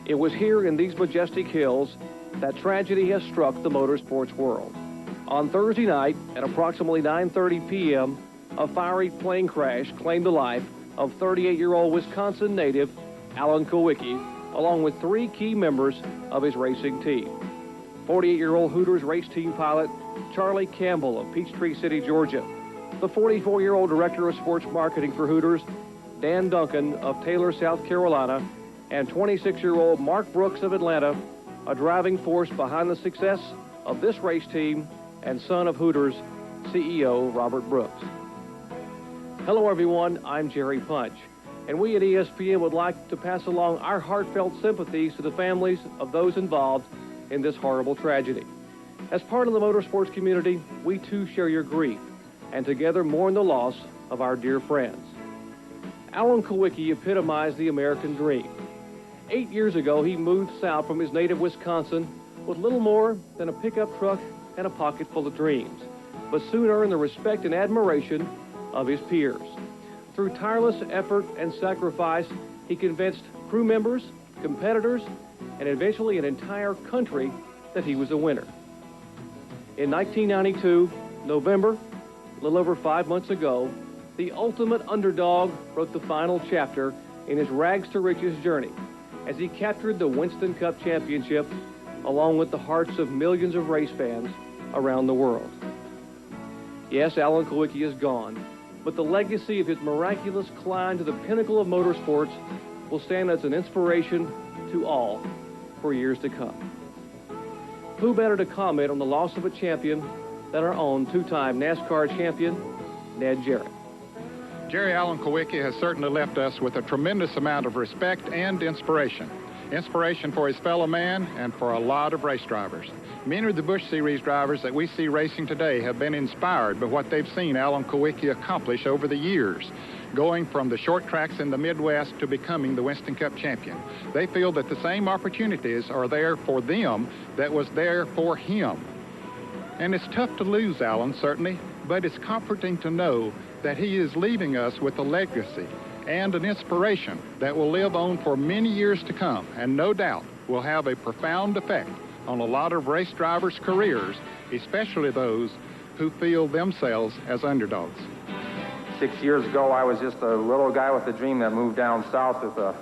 It was here in these majestic hills that tragedy has struck the motorsports world. On Thursday night at approximately 9:30 p.m., a fiery plane crash claimed the life of 38-year-old Wisconsin native Alan Kulwicki, along with 3 key members of his racing team. 48-year-old Hooters race team pilot Charlie Campbell of Peachtree City, Georgia, the 44-year-old director of sports marketing for Hooters, Dan Duncan of Taylor, South Carolina, and 26-year-old Mark Brooks of Atlanta, a driving force behind the success of this race team and son of Hooters CEO Robert Brooks. Hello everyone, I'm Jerry Punch, and we at ESPN would like to pass along our heartfelt sympathies to the families of those involved in this horrible tragedy. As part of the motorsports community, we too share your grief and together mourn the loss of our dear friends. Alan Kulwicki epitomized the American dream. 8 years ago, he moved south from his native Wisconsin with little more than a pickup truck and a pocket full of dreams, but soon earned the respect and admiration of his peers. Through tireless effort and sacrifice, he convinced crew members, competitors, and eventually an entire country that he was a winner. In 1992, November, a little over 5 months ago, the ultimate underdog wrote the final chapter in his rags to riches journey as he captured the Winston Cup Championship along with the hearts of millions of race fans around the world. Yes, Alan Kulwicki is gone, but the legacy of his miraculous climb to the pinnacle of motorsports will stand as an inspiration to all for years to come. Who better to comment on the loss of a champion than our own 2-time NASCAR champion, Ned Jarrett. Jerry, Alan Kulwicki has certainly left us with a tremendous amount of respect and inspiration. Inspiration for his fellow man and for a lot of race drivers. Many of the Busch Series drivers that we see racing today have been inspired by what they've seen Alan Kulwicki accomplish over the years, going from the short tracks in the Midwest to becoming the Winston Cup champion. They feel that the same opportunities are there for them that was there for him. And it's tough to lose Alan, certainly, but it's comforting to know that he is leaving us with a legacy and an inspiration that will live on for many years to come, and no doubt will have a profound effect on a lot of race drivers' careers, especially those who feel themselves as underdogs. 6 years ago, I was just a little guy with a dream that moved down south with a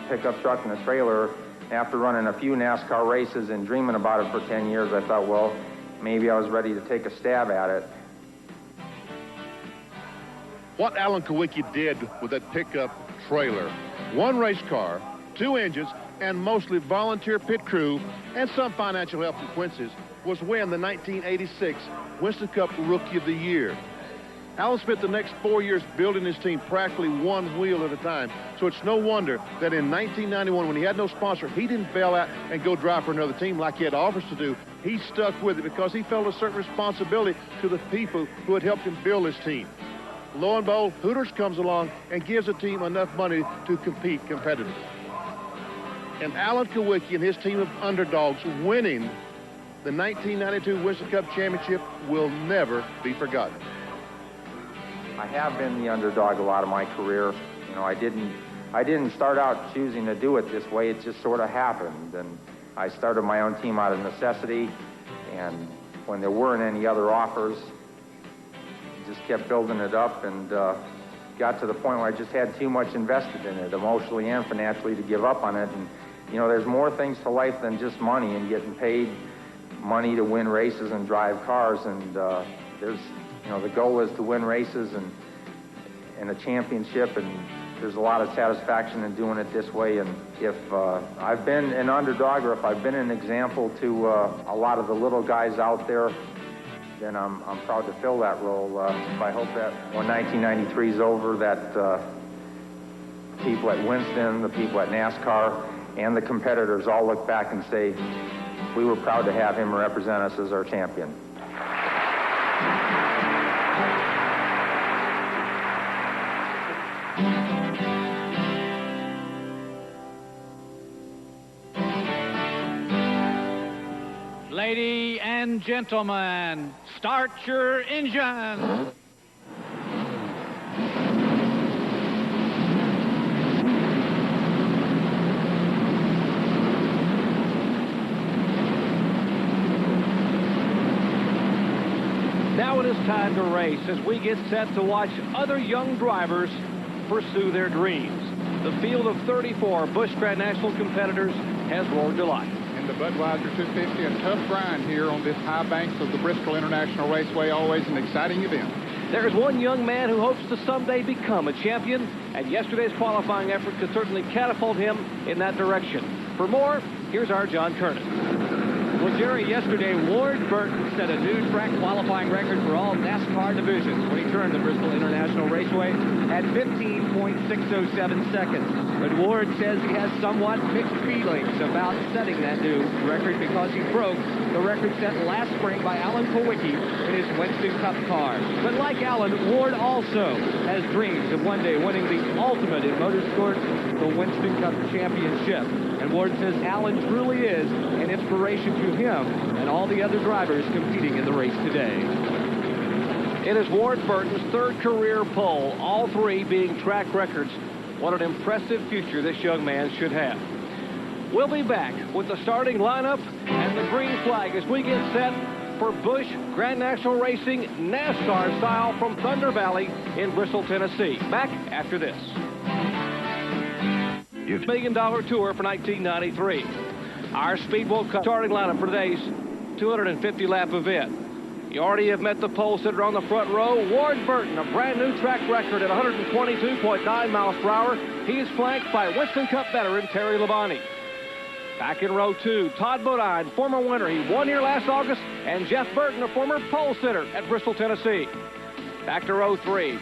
pickup truck and a trailer. After running a few NASCAR races and dreaming about it for 10 years, I thought, well, maybe I was ready to take a stab at it. What Alan Kulwicki did with that pickup trailer, 1 race car, 2 engines, and mostly volunteer pit crew and some financial help from Quincy's, was win the 1986 Winston Cup Rookie of the Year. Alan spent the next 4 years building his team practically 1 wheel at a time, so it's no wonder that in 1991, when he had no sponsor, he didn't bail out and go drive for another team like he had offers to do. He stuck with it because he felt a certain responsibility to the people who had helped him build his team. Lo and behold, Hooters comes along and gives the team enough money to compete competitively. And Alan Kulwicki and his team of underdogs winning the 1992 Winston Cup Championship will never be forgotten. I have been the underdog a lot of my career. You know, I didn't start out choosing to do it this way. It just sort of happened. And I started my own team out of necessity. And when there weren't any other offers, just kept building it up and got to the point where I just had too much invested in it, emotionally and financially, to give up on it. And, you know, there's more things to life than just money and getting paid money to win races and drive cars. And there's, you know, the goal is to win races and a championship, and there's a lot of satisfaction in doing it this way. And if I've been an underdog, or if I've been an example to a lot of the little guys out there, then I'm proud to fill that role. I hope that when 1993 is over, that people at Winston, the people at NASCAR, and the competitors all look back and say, we were proud to have him represent us as our champion. Ladies and gentlemen, start your engine. it's time to race as we get set to watch other young drivers pursue their dreams. The field of 34 Busch Grand National competitors has roared to life. In the Budweiser 250, a tough grind here on this high banks of the Bristol International Raceway, always an exciting event. There's one young man who hopes to someday become a champion, and yesterday's qualifying effort could certainly catapult him in that direction. For more, here's our John Kernan. Well, Jerry, yesterday, Ward Burton set a new track qualifying record for all NASCAR divisions when he turned the Bristol International Raceway at 15.607 seconds. But Ward says he has somewhat mixed feelings about setting that new record because he broke the record set last spring by Alan Kowicki in his Winston Cup car. But like Alan, Ward also has dreams of one day winning the ultimate in motorsport, the Winston Cup Championship. And Ward says Alan truly is an inspiration to him and all the other drivers competing in the race today. It is Ward Burton's third career pole, all three being track records. What an impressive future this young man should have. We'll be back with the starting lineup and the green flag as we get set for Busch Grand National Racing NASCAR style from Thunder Valley in Bristol, Tennessee. Back after this. $1 million tour for 1993. Our Speedway Cup starting lineup for today's 250-lap event. You already have met the pole sitter on the front row, Ward Burton, a brand new track record at 122.9 miles per hour. He is flanked by Winston Cup veteran Terry Labonte. Back in row 2, Todd Bodine, former winner. He won here last August, and Jeff Burton, a former pole sitter at Bristol, Tennessee. Back to row 3.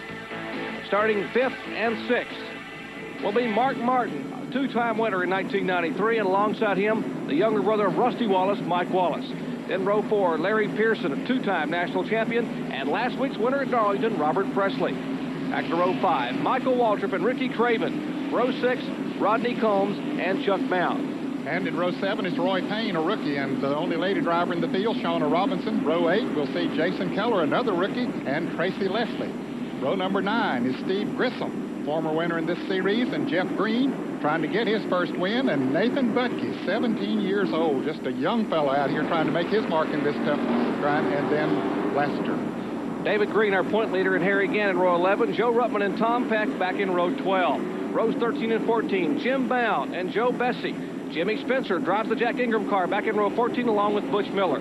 Starting 5th and 6th will be Mark Martin, a two-time winner in 1993, and alongside him, the younger brother of Rusty Wallace, Mike Wallace. Then row 4, Larry Pearson, a two-time national champion, and last week's winner at Darlington, Robert Presley. Back to row 5, Michael Waltrip and Ricky Craven. Row 6, Rodney Combs and Chuck Mount. And in row 7 is Roy Payne, a rookie, and the only lady driver in the field, Shauna Robinson. Row 8, we'll see Jason Keller, another rookie, and Tracy Leslie. Row number 9 is Steve Grissom, former winner in this series, and Jeff Green trying to get his first win, and Nathan Butke, 17 years old, just a young fellow out here trying to make his mark in this tough grind, and then Lester. David Green, our point leader, and Harry Gann in row 11. Joe Ruttman and Tom Peck back in row 12. Rows 13 and 14, Jim Bound and Joe Bessie. Jimmy Spencer drives the Jack Ingram car back in row 14 along with Butch Miller.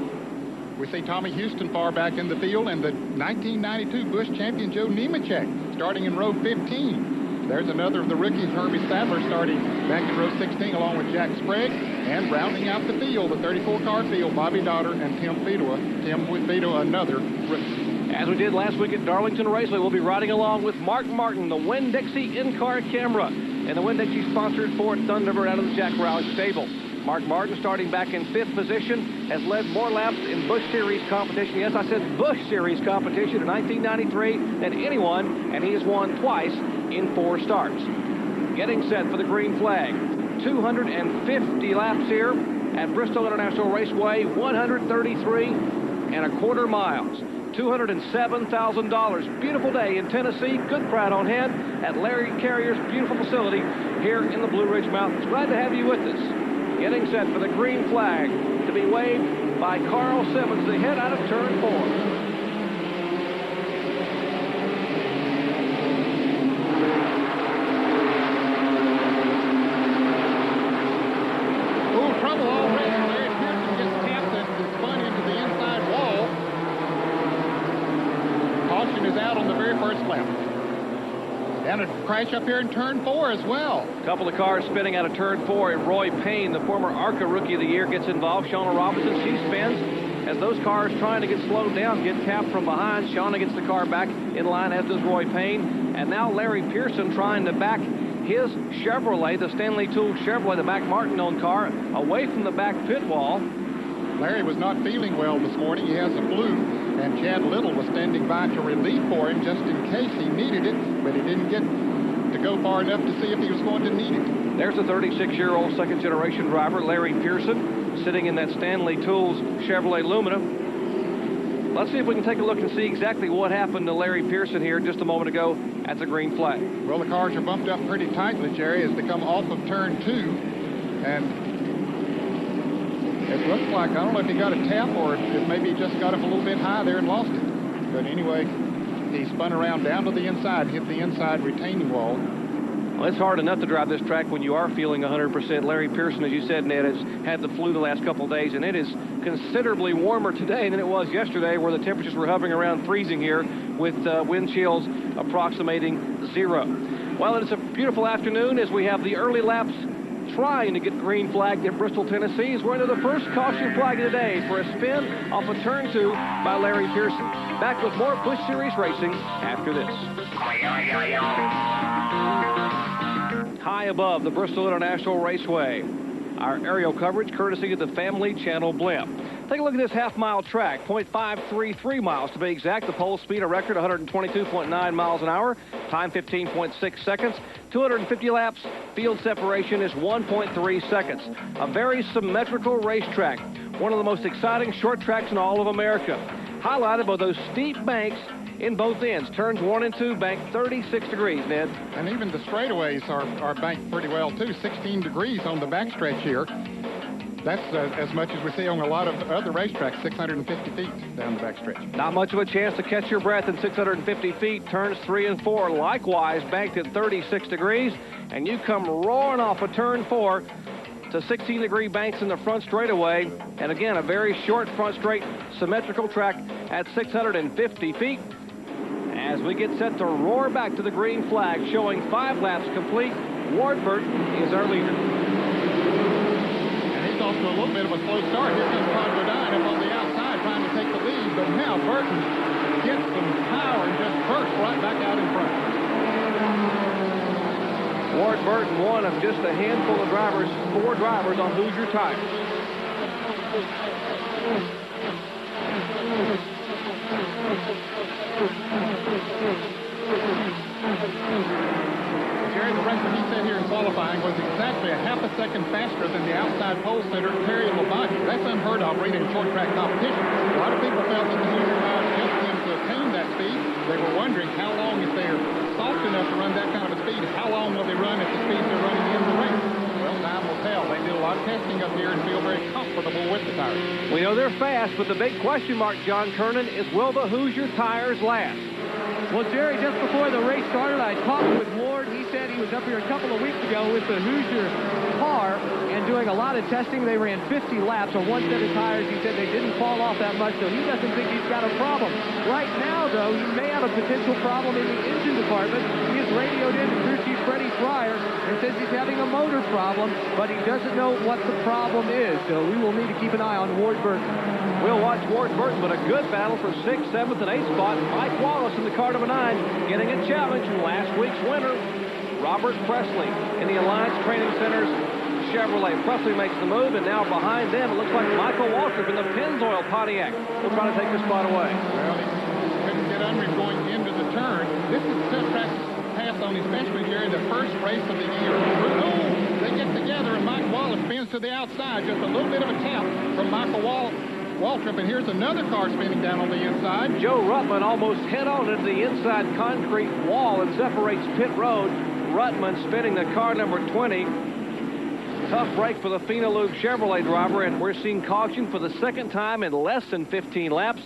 We see Tommy Houston far back in the field, and the 1992 Busch champion Joe Nemechek starting in row 15. There's another of the rookies, Herbie Sadler, starting back in row 16 along with Jack Sprague, and rounding out the field, the 34-car field, Bobby Dotter and Tim Fedua. Tim Fedua, another rookie. As we did last week at Darlington Raceway, we'll be riding along with Mark Martin, the Winn-Dixie in-car camera, and the Winn-Dixie sponsored Ford Thunderbird out of the Jack Roush stable. Mark Martin, starting back in 5th position, has led more laps in Busch Series competition. Yes, I said Busch Series competition in 1993 than anyone, and he has won twice in 4 starts. Getting set for the green flag. 250 laps here at Bristol International Raceway, 133.25 miles. $207,000. Beautiful day in Tennessee. Good crowd on hand at Larry Carrier's beautiful facility here in the Blue Ridge Mountains. Glad to have you with us. Getting set for the green flag to be waved by Carl Simmons, the head out of turn 4. Trouble already. Larry Pearson gets tapped and spun into the inside wall. Caution is out on the very first lap. And a crash up here in turn 4 as well. A couple of cars spinning out of turn 4. And Roy Payne, the former ARCA Rookie of the Year, gets involved. Shauna Robinson, she spins. As those cars trying to get slowed down, get tapped from behind. Shauna gets the car back in line, as does Roy Payne. And now Larry Pearson trying to back his Chevrolet, the Stanley Tool Chevrolet, the Mac Martin-owned car, away from the back pit wall. Larry was not feeling well this morning. He has a flu, and Chad Little was standing by to relieve for him just in case he needed it, but he didn't get to go far enough to see if he was going to need it. There's the 36-year-old second-generation driver, Larry Pearson, sitting in that Stanley Tools Chevrolet Lumina. Let's see if we can take a look and see exactly what happened to Larry Pearson here just a moment ago at the green flag. Well, the cars are bumped up pretty tightly, Jerry, as they come off of turn 2. And it looks like, I don't know if he got a tap or if maybe he just got up a little bit high there and lost it. But anyway, he spun around down to the inside, hit the inside retaining wall. Well, it's hard enough to drive this track when you are feeling 100%. Larry Pearson, as you said, Ned, has had the flu the last couple of days, and it is considerably warmer today than it was yesterday, where the temperatures were hovering around freezing here with wind chills approximating 0. Well, it's a beautiful afternoon as we have the early laps trying to get green flagged at Bristol, Tennessee, as we're into the first caution flag of the day for a spin off of turn 2 by Larry Pearson. Back with more Busch Series racing after this. High above the Bristol International Raceway, our aerial coverage courtesy of the Family Channel blimp. Take a look at this half-mile track, 0.533 miles to be exact. The pole speed, a record 122.9 miles an hour, time 15.6 seconds. 250 laps, field separation is 1.3 seconds. A very symmetrical racetrack, one of the most exciting short tracks in all of America. Highlighted by those steep banks in both ends. Turns 1 and 2 bank 36 degrees, Ned. And even the straightaways are banked pretty well, too. 16 degrees on the backstretch here. That's as much as we see on a lot of other racetracks, 650 feet down the backstretch. Not much of a chance to catch your breath in 650 feet. Turns 3 and 4, likewise banked at 36 degrees. And you come roaring off of turn 4 to 16-degree banks in the front straightaway. And again, a very short front straight, symmetrical track at 650 feet. As we get set to roar back to the green flag, showing 5 laps complete, Ward Burton is our leader. And he's off to a little bit of a slow start. Here comes Budweiser up on the outside trying to take the lead, but now Burton gets some power and just bursts right back out in front. Ward Burton, one of just a handful of drivers, 4 drivers on Hoosier tires. Jerry, the record he set here in qualifying was exactly a half a second faster than the outside pole sitter, Terry Labonte. That's unheard of really in short track competition. A lot of people felt that the Hoosier tires helped them to attain that speed. They were wondering how long, if they're soft enough to run that kind of a speed, how long will they run at the speed they're running in the race? Well, time will tell. They did a lot of testing up here and feel very comfortable with the tires. We know they're fast, but the big question mark, John Kernan, is will the Hoosier tires last? Well, Jerry, just before the race started, I talked with Ward. He said he was up here a couple of weeks ago with the Hoosier car and doing a lot of testing. They ran 50 laps on one set of tires. He said they didn't fall off that much, so he doesn't think he's got a problem. Right now, though, he may have a potential problem in the engine department. He has radioed in to crew chief Freddie Fryer and says he's having a motor problem, but he doesn't know what the problem is. So we will need to keep an eye on Ward Burton. We'll watch Ward Burton, but a good battle for 6th, 7th, and 8th spot. Mike Wallace in the car number 9, getting a challenge from last week's winner, Robert Presley, in the Alliance Training Center's Chevrolet. Presley makes the move, and now behind them, it looks like Michael Waltrip in the Pennzoil Pontiac will try to take the spot away. Well, he couldn't get under him going into the turn. This is the tough track pass on especially during the first race of the year. Oh, they get together, and Mike Wallace spins to the outside. Just a little bit of a tap from Michael Waltrip, and here's another car spinning down on the inside. Joe Ruttman almost head-on into the inside concrete wall and separates pit road. Ruttman spinning the car number 20. Tough break for the Fenalube Chevrolet driver, and we're seeing caution for the second time in less than 15 laps,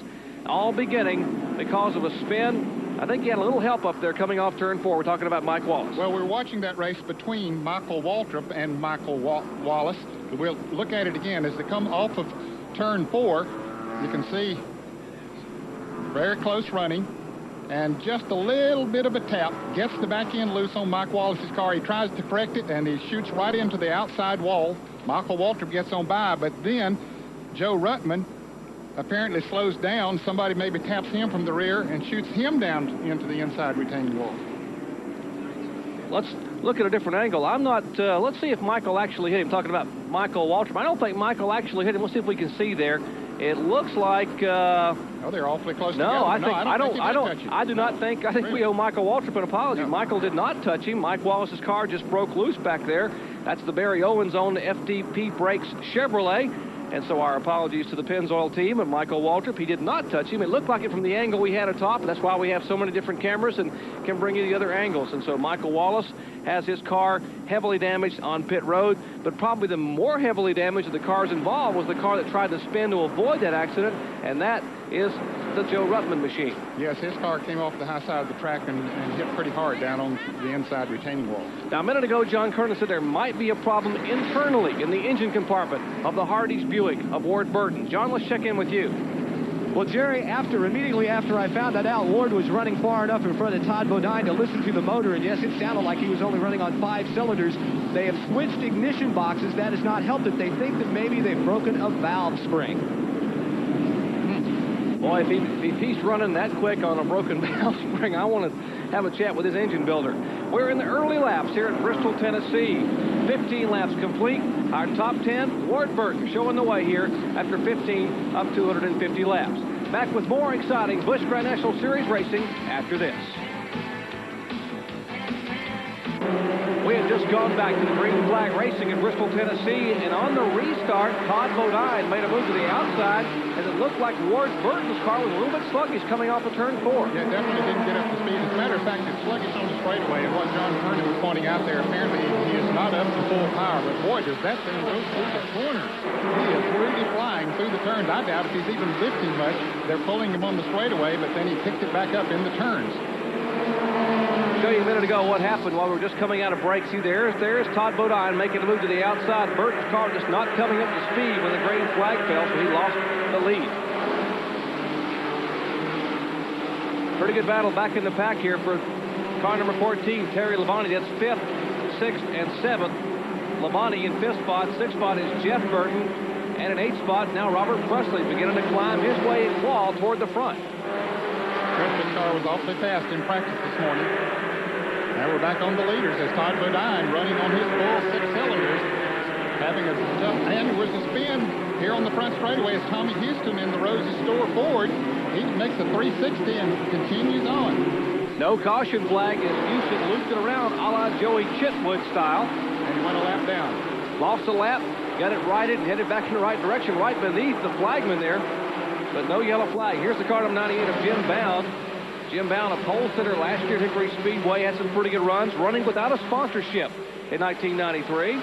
all beginning because of a spin. I think he had a little help up there coming off turn 4. We're talking about Mike Wallace. Well, we're watching that race between Michael Waltrip and Michael Wallace. We'll look at it again. As they come off of turn 4, you can see very close running, and just a little bit of a tap gets the back end loose on Mike Wallace's car. He tries to correct it, and he shoots right into the outside wall. Michael Waltrip gets on by, but then Joe Ruttman apparently slows down. Somebody maybe taps him from the rear and shoots him down into the inside retaining wall. Let's look at a different angle. I'm not, let's see if Michael actually hit him. Talking about Michael Waltrip. I don't think Michael actually hit him. Let's see if we can see there. It looks like, oh, they're awfully close together. I do not think, I think really? We owe Michael Waltrip an apology. No. Michael did not touch him. Mike Wallace's car just broke loose back there. That's the Barry Owens owned FDP Brakes Chevrolet. And so our apologies to the Pennzoil team and Michael Waltrip. He did not touch him. It looked like it from the angle we had atop. That's why we have so many different cameras and can bring you the other angles. And so Michael Wallace has his car heavily damaged on pit road. But probably the more heavily damaged of the cars involved was the car that tried to spin to avoid that accident. And that is the Joe Ruttman machine. Yes, his car came off the high side of the track and hit pretty hard down on the inside retaining wall. Now, a minute ago, John Kernan said there might be a problem internally in the engine compartment of the Hardee's Buick of Ward Burton. John, let's check in with you. Well, Jerry, immediately after I found that out, Ward was running far enough in front of Todd Bodine to listen to the motor, and yes, it sounded like he was only running on 5 cylinders. They have switched ignition boxes. That has not helped it. They think that maybe they've broken a valve spring. Boy, if he's running that quick on a broken valve spring, I want to have a chat with his engine builder. We're in the early laps here at Bristol, Tennessee. 15 laps complete. Our top 10, Ward Burton showing the way here after 15 of 250 laps. Back with more exciting Busch Grand National Series racing after this. We had just gone back to the green flag racing in Bristol, Tennessee, and on the restart, Todd Bodine made a move to the outside, as it looked like Ward Burton's car was a little bit sluggish coming off of turn 4. Yeah, definitely didn't get up to speed. As a matter of fact, it's sluggish on the straightaway, and what John Kernan was pointing out there, apparently he is not up to full power, but boy, does that thing go through the corners. He is really flying through the turns. I doubt if he's even lifting much. They're pulling him on the straightaway, but then he picked it back up in the turns. Show you a minute ago what happened while we were just coming out of break. See, there's Todd Bodine making a move to the outside. Burton's car just not coming up to speed when the green flag fell, so he lost the lead. Pretty good battle back in the pack here for car number 14, Terry Labonte. That's 5th, 6th, and 7th. Labonte in 5th spot. 6th spot is Jeff Burton. And in 8th spot, now Robert Presley beginning to climb his way wall toward the front. Presley's car was awfully fast in practice this morning. Now we're back on the leaders as Todd Bodine running on his full 6 cylinders, having a tough, and with the spin here on the front straightaway is Tommy Houston in the Rosie Store Ford. He makes a 360 and continues on. No caution flag as Houston looped it around a la Joey Chitwood style. And he went a lap down. Lost a lap, got it righted, and headed back in the right direction, right beneath the flagman there. But no yellow flag. Here's the car number 98 of Jim Bound. Jim Bound, a pole sitter last year at Hickory Speedway, had some pretty good runs, running without a sponsorship in 1993.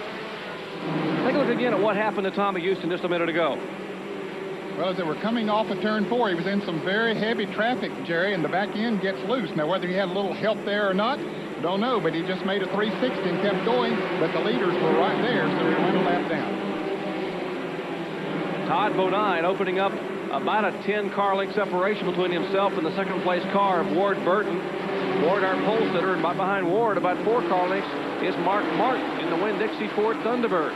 Take a look again at what happened to Tommy Houston just a minute ago. Well, as they were coming off of turn 4, he was in some very heavy traffic, Jerry, and the back end gets loose. Now, whether he had a little help there or not, don't know, but he just made a 360 and kept going, but the leaders were right there, so he went a lap down. Todd Bodine opening up about a 10-car length separation between himself and the second-place car of Ward Burton. Ward, our pole sitter, and right behind Ward, about 4 car lengths, is Mark Martin in the Winn-Dixie Ford Thunderbird.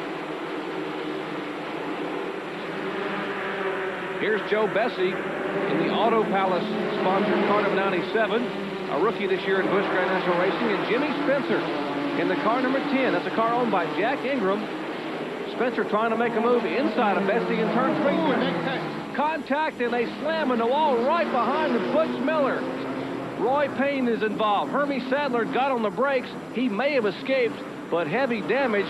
Here's Joe Bessie in the Auto Palace sponsored car number 97, a rookie this year in Busch Grand National Racing, and Jimmy Spencer in the car number 10. That's a car owned by Jack Ingram. Spencer trying to make a move inside of Bessie in turn 3. Contact, and they slam in the wall right behind the Butch Miller. Roy Payne is involved. Hermie Sadler got on the brakes. He may have escaped, but heavy damage.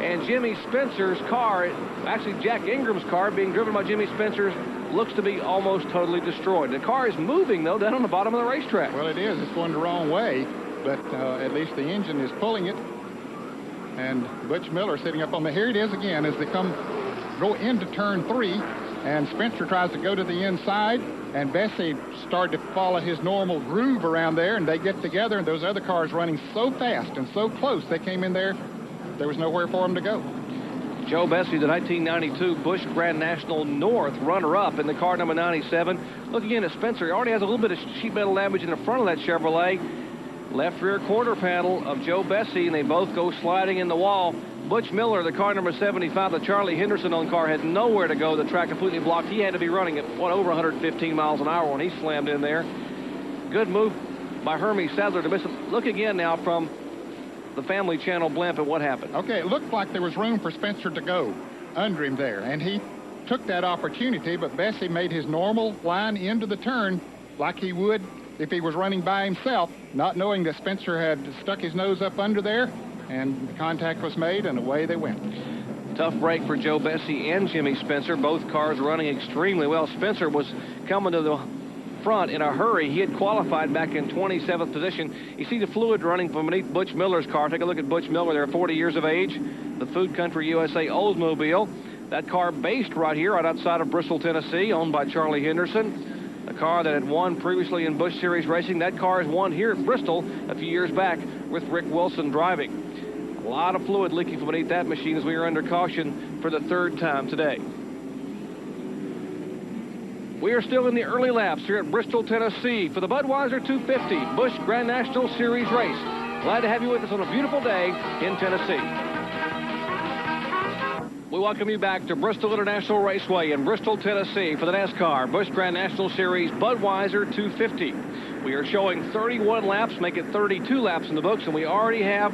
And Jimmy Spencer's car, actually Jack Ingram's car, being driven by Jimmy Spencer's, looks to be almost totally destroyed. The car is moving, though, down on the bottom of the racetrack. Well, it is. It's going the wrong way, but at least the engine is pulling it. And Butch Miller sitting up on the... Here it is again as they go into turn 3. And Spencer tries to go to the inside, and Bessie started to follow his normal groove around there, and they get together, and those other cars running so fast and so close, they came in there. There was nowhere for them to go. Joe Bessie, the 1992 Busch Grand National North runner-up in the car number 97. Look again at Spencer. He already has a little bit of sheet metal damage in the front of that Chevrolet. Left rear quarter panel of Joe Bessie, and they both go sliding in the wall. Butch Miller, the car number 75, the Charlie Henderson-owned car, had nowhere to go. The track completely blocked. He had to be running at, over 115 miles an hour when he slammed in there. Good move by Hermie Sadler to miss it. Look again now from the Family Channel blimp at what happened. Okay, it looked like there was room for Spencer to go under him there, and he took that opportunity, but Bessie made his normal line into the turn like he would if he was running by himself, not knowing that Spencer had stuck his nose up under there, and the contact was made, and away they went. Tough break for Joe Bessie and Jimmy Spencer. Both cars running extremely well. Spencer was coming to the front in a hurry. He had qualified back in 27th position. You see the fluid running from beneath Butch Miller's car. Take a look at Butch Miller. They're 40 years of age. The Food Country USA Oldsmobile. That car based right here, right outside of Bristol, Tennessee, owned by Charlie Henderson. The a car that had won previously in Busch Series racing. That car has won here at Bristol a few years back with Rick Wilson driving. A lot of fluid leaking from beneath that machine as we are under caution for the third time today. We are still in the early laps here at Bristol, Tennessee for the Budweiser 250 Busch Grand National Series race. Glad to have you with us on a beautiful day in Tennessee. We welcome you back to Bristol International Raceway in Bristol, Tennessee for the NASCAR Busch Grand National Series Budweiser 250. We are showing 31 laps, make it 32 laps in the books, and we already have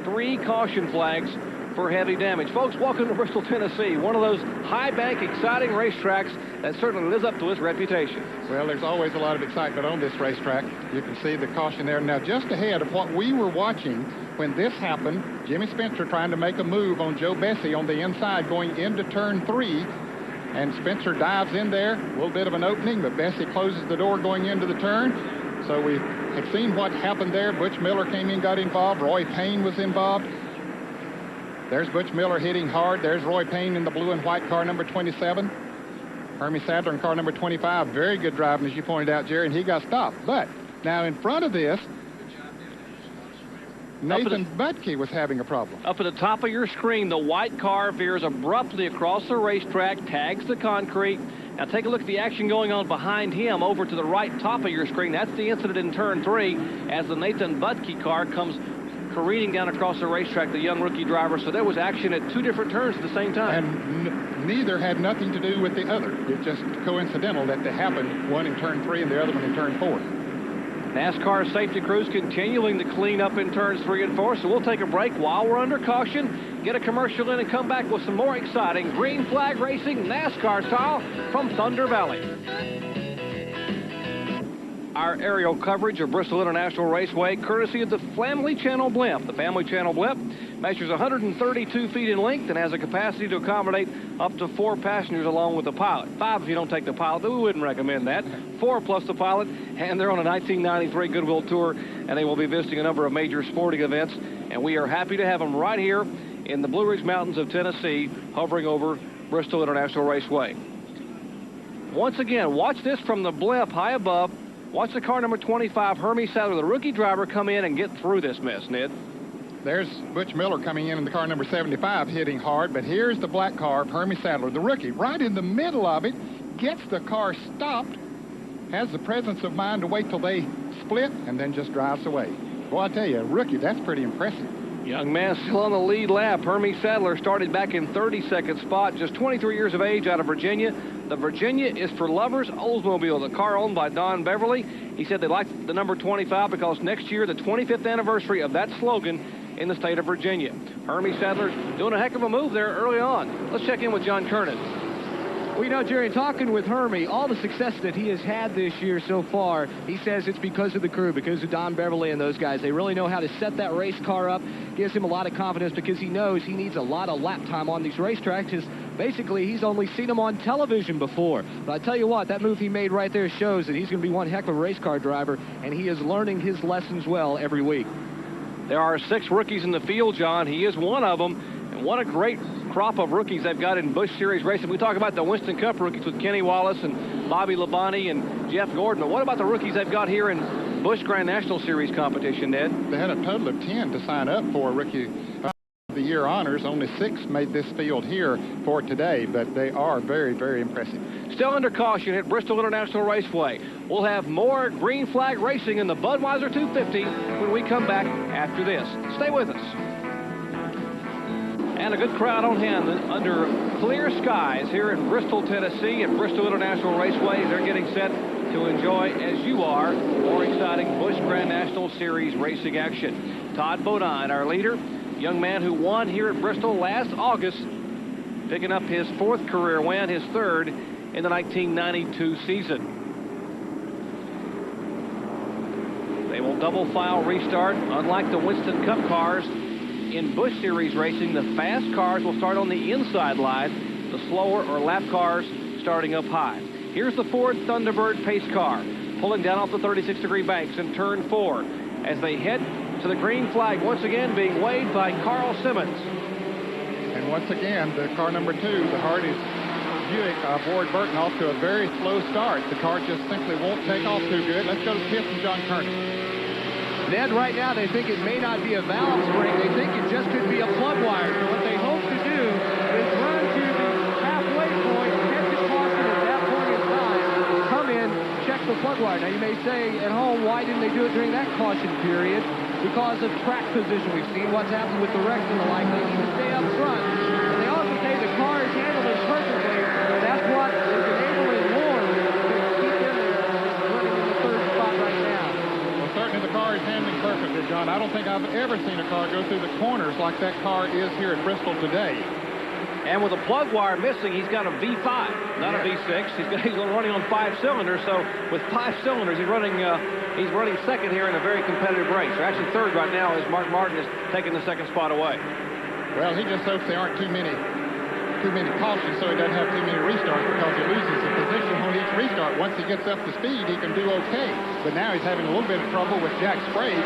3 caution flags for heavy damage. Folks, welcome to Bristol, Tennessee, one of those high bank, exciting racetracks that certainly lives up to its reputation. Well, there's always a lot of excitement on this racetrack. You can see the caution there. Now, just ahead of what we were watching when this happened, Jimmy Spencer trying to make a move on Joe Bessie on the inside going into turn 3, and Spencer dives in there, a little bit of an opening, but Bessie closes the door going into the turn. So we had seen what happened there. Butch Miller came in, got involved. Roy Payne was involved. There's Butch Miller hitting hard. There's Roy Payne in the blue and white car number 27. Hermie Sadler in car number 25. Very good driving, as you pointed out, Jerry, and he got stopped. But now in front of this, Nathan Budke was having a problem. Up at the top of your screen, the white car veers abruptly across the racetrack, tags the concrete. Now take a look at the action going on behind him over to the right top of your screen. That's the incident in turn 3 as the Nathan Budke car comes careening down across the racetrack, the young rookie driver. So there was action at 2 different turns at the same time. And neither had nothing to do with the other. It's just coincidental that they happened, one in turn 3 and the other one in turn 4. NASCAR safety crews continuing to clean up in turns 3 and 4, so we'll take a break while we're under caution, get a commercial in, and come back with some more exciting green flag racing NASCAR style from Thunder Valley. Our aerial coverage of Bristol International Raceway, courtesy of the Family Channel Blimp. The Family Channel Blimp measures 132 feet in length and has a capacity to accommodate up to 4 passengers along with the pilot. 5 if you don't take the pilot, but we wouldn't recommend that. 4 plus the pilot, and they're on a 1993 Goodwill Tour, and they will be visiting a number of major sporting events, and we are happy to have them right here in the Blue Ridge Mountains of Tennessee, hovering over Bristol International Raceway. Once again, watch this from the blimp high above. Watch the car number 25, Hermie Sadler, the rookie driver, come in and get through this mess, Ned. There's Butch Miller coming in the car number 75, hitting hard, but here's the black car of Hermie Sadler, the rookie, right in the middle of it, gets the car stopped, has the presence of mind to wait till they split, and then just drives away. Well, I tell you, a rookie, that's pretty impressive. Young man still on the lead lap. Hermie Sadler started back in 32nd spot, just 23 years of age, out of Virginia. The Virginia is for lovers Oldsmobile, the car owned by Don Beverly. He said they liked the number 25 because next year, the 25th anniversary of that slogan in the state of Virginia. Hermie Sadler doing a heck of a move there early on. Let's check in with John Kernan. Well, you know, Jerry, talking with Hermie, all the success that he has had this year so far, he says it's because of the crew, because of Don Beverly and those guys. They really know how to set that race car up. Gives him a lot of confidence because he knows he needs a lot of lap time on these racetracks. Basically, he's only seen them on television before. But I tell you what, that move he made right there shows that he's going to be one heck of a race car driver, and he is learning his lessons well every week. There are 6 rookies in the field, John. He is one of them. And what a great crop of rookies they've got in Busch Series racing. We talk about the Winston Cup rookies with Kenny Wallace and Bobby Labonte and Jeff Gordon. But what about the rookies they've got here in Busch Grand National Series competition, Ned? They had a total of 10 to sign up for Rookie of the Year honors. Only 6 made this field here for today, but they are very, very impressive. Still under caution at Bristol International Raceway. We'll have more green flag racing in the Budweiser 250 when we come back after this. Stay with us. And a good crowd on hand under clear skies here in Bristol, Tennessee at Bristol International Raceway. They're getting set to enjoy, as you are, more exciting Busch Grand National Series racing action. Todd Bodine, our leader, young man who won here at Bristol last August, picking up his 4th career win, his 3rd in the 1992 season. They will double file restart, unlike the Winston Cup cars. In Busch Series racing, the fast cars will start on the inside line, the slower or lap cars starting up high. Here's the Ford Thunderbird pace car, pulling down off the 36-degree banks in turn 4 as they head to the green flag, once again being weighed by Carl Simmons. And once again, the car number 2, the Hardys, Buick of Ward Burton off to a very slow start. The car just simply won't take off too good. Let's go to Tiff and John Kearney. Ned, right now they think it may not be a valve spring. They think it just could be a plug wire. So what they hope to do is run to the halfway point, catch a caution at that point in time, come in, check the plug wire. Now you may say at home, why didn't they do it during that caution period? Because of track position. We've seen what's happened with the wrecks and the like. They need to stay up front. And they also say the car is handled it perfectly. That's what is enabling Ward to keep them running in the third spot right now. Well, certainly the car is handling perfectly, John. I don't think I've ever seen a car go through the corners like that car is here at Bristol today. And with a plug wire missing, he's got a V5, not a V6. He's running on 5 cylinders. So with 5 cylinders, he's running second here in a very competitive race. Or actually third right now, as Mark Martin is taking the second spot away. Well, he just hopes there aren't too many cautions, so he doesn't have too many restarts, because he loses the position on each restart. Once he gets up to speed, he can do okay. But now he's having a little bit of trouble with Jack Sprague.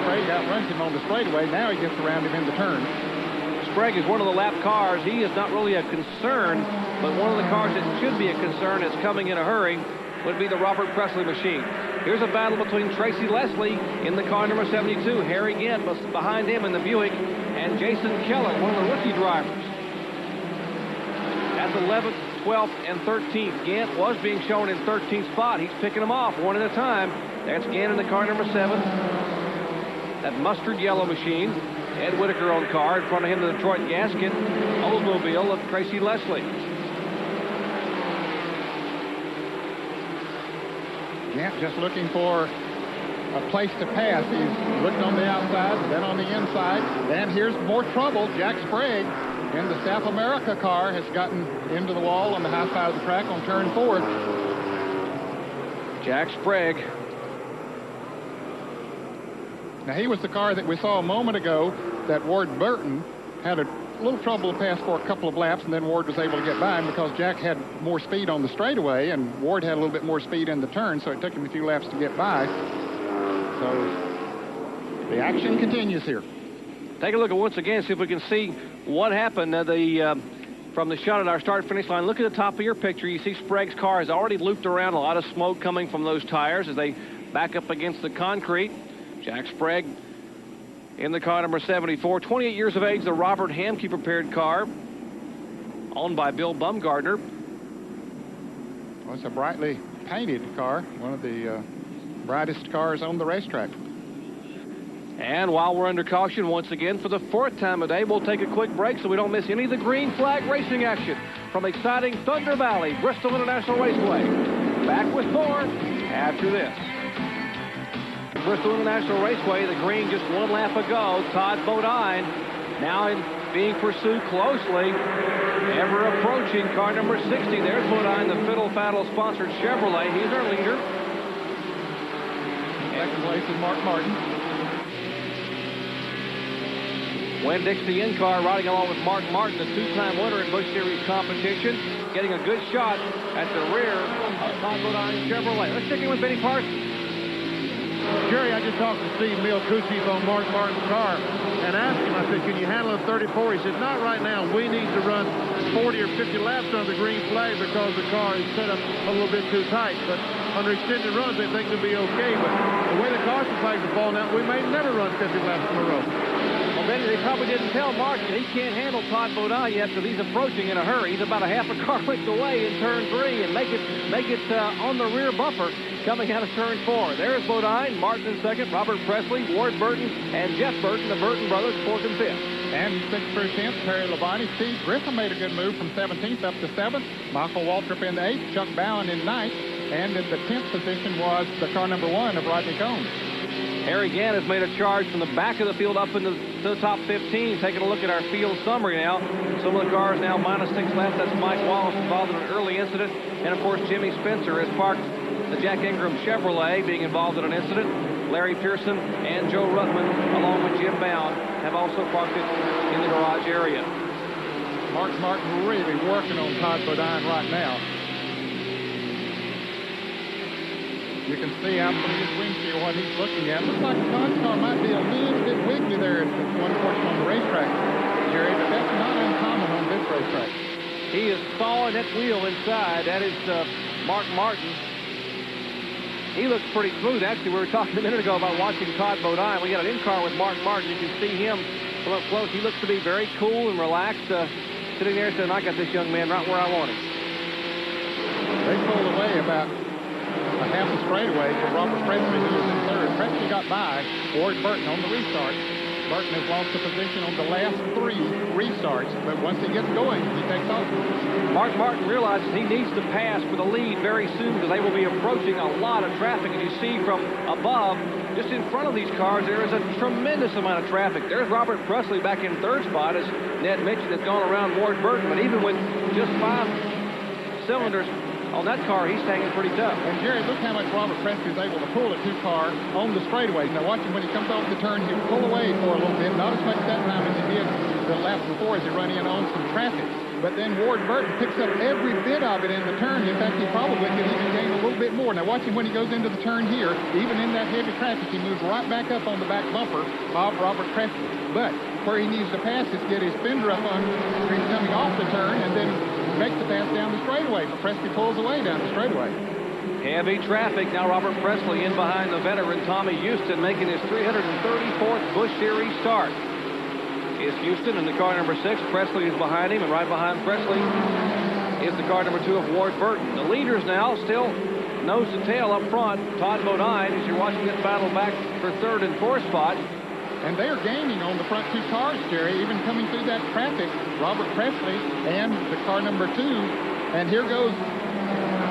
Sprague outruns him on the straightaway. Now he gets around him in the turn. Sprague is one of the lap cars. He is not really a concern, but one of the cars that should be a concern that's coming in a hurry would be the Robert Presley machine. Here's a battle between Tracy Leslie in the car number 72, Harry Gant behind him in the Buick, and Jason Keller, one of the rookie drivers. That's 11th, 12th, and 13th. Gant was being shown in 13th spot. He's picking them off one at a time. That's Gant in the car number 7. That mustard yellow machine. Ed Whitaker on car. In front of him, the Detroit Gasket Oldsmobile of Tracy Leslie. Gant just looking for a place to pass. He's looking on the outside, then on the inside. And here's more trouble. Jack Sprague in the South America car has gotten into the wall on the high side of the track on turn 4. Jack Sprague. Now, he was the car that we saw a moment ago that Ward Burton had a little trouble to pass for a couple of laps, and then Ward was able to get by him because Jack had more speed on the straightaway, and Ward had a little bit more speed in the turn, so it took him a few laps to get by. So the action continues here. Take a look at once again, see if we can see what happened from the shot at our start-finish line. Look at the top of your picture. You see Sprague's car has already looped around. A lot of smoke coming from those tires as they back up against the concrete. Jack Sprague in the car number 74. 28 years of age, the Robert Hamke prepared car, owned by Bill Bumgardner. Well, it's a brightly painted car, one of the brightest cars on the racetrack. And while we're under caution once again for the 4th time a day, we'll take a quick break so we don't miss any of the green flag racing action from exciting Thunder Valley, Bristol International Raceway. Back with more after this. Bristol International Raceway, the green just one lap ago. Todd Bodine now being pursued closely, ever approaching car number 60. There's Bodine, the Fiddle Faddle sponsored Chevrolet. He's our leader. Second place is Mark Martin. Winn-Dixie in-car riding along with Mark Martin, the 2-time winner in Busch Series competition, getting a good shot at the rear of Todd Bodine Chevrolet. Let's check in with Benny Parsons. Jerry, I just talked to Steve Milkucci on Mark Martin's car and asked him, I said, can you handle a 34? He said, not right now. We need to run 40 or 50 laps on the green flag because the car is set up a little bit too tight. But under extended runs, they think it'll be okay. But the way the caution flags are falling out, we may never run 50 laps in a row. Well, Benny, they probably didn't tell Mark that he can't handle Todd Bodine yet because he's approaching in a hurry. He's about a half a car length away in turn 3 and make it on the rear bumper coming out of turn 4. There's Bodine, Martin in second, Robert Presley, Ward Burton, and Jeff Burton, the Burton brothers, 4th and 5th. And 6th through 10th, Terry Labonte. Steve Griffin made a good move from 17th up to 7th. Michael Waltrip in the 8th, Chuck Bowen in 9th, and in the 10th position was the car number 1 of Rodney Combs. Harry Gant has made a charge from the back of the field up into the top 15. Taking a look at our field summary now. Some of the cars now minus 6 laps. That's Mike Wallace involved in an early incident. And, of course, Jimmy Spencer has parked the Jack Ingram Chevrolet being involved in an incident. Larry Pearson and Joe Ruttman, along with Jim Bound, have also parked it in the garage area. Mark Martin really working on Todd Bodine right now. You can see out from his windshield what he's looking at. Looks like Todd's car might be a little bit wiggly there at one portion on the racetrack, Jerry, but that's not uncommon on this racetrack. He is saw in that wheel inside. That is Mark Martin. He looks pretty smooth. Actually, we were talking a minute ago about watching Todd Bodine. We got an in-car with Mark Martin. You can see him from up close. He looks to be very cool and relaxed, sitting there saying, I got this young man right where I want him. They pulled away about a half a straightaway for Robert Presley, who was in third. Presley got by Ward Burton on the restart. Burton has lost the position on the last 3 restarts, but once he gets going, he takes off. Mark Martin realizes he needs to pass for the lead very soon because they will be approaching a lot of traffic. As you see from above, just in front of these cars, there is a tremendous amount of traffic. There's Robert Presley back in third spot, as Ned mentioned, has gone around Ward Burton, but even with just 5 cylinders on that car, he's hanging pretty tough. And Jerry, look how much Robert Presley is able to pull a 2-car on the straightaways. Now watch him when he comes off the turn, he'll pull away for a little bit, not as much that time as he did the lap before as he run in on some traffic. But then Ward Burton picks up every bit of it in the turn. In fact, he probably could even gain a little bit more. Now watch him when he goes into the turn here. Even in that heavy traffic, he moves right back up on the back bumper of Robert Presley. But where he needs to pass is get his fender up on coming off the turn and then make the pass down the straightaway. But Presley pulls away down the straightaway. Heavy traffic. Now Robert Presley in behind the veteran Tommy Houston, making his 334th Busch Series start. Is Houston in the car number 6. Presley is behind him, and right behind Presley is the car number 2 of Ward Burton. The leaders now still nose to tail up front. Todd Bodine, as you're watching this battle back for 3rd and 4th spot. And they are gaining on the front 2 cars, Jerry, even coming through that traffic. Robert Presley and the car number 2. And here goes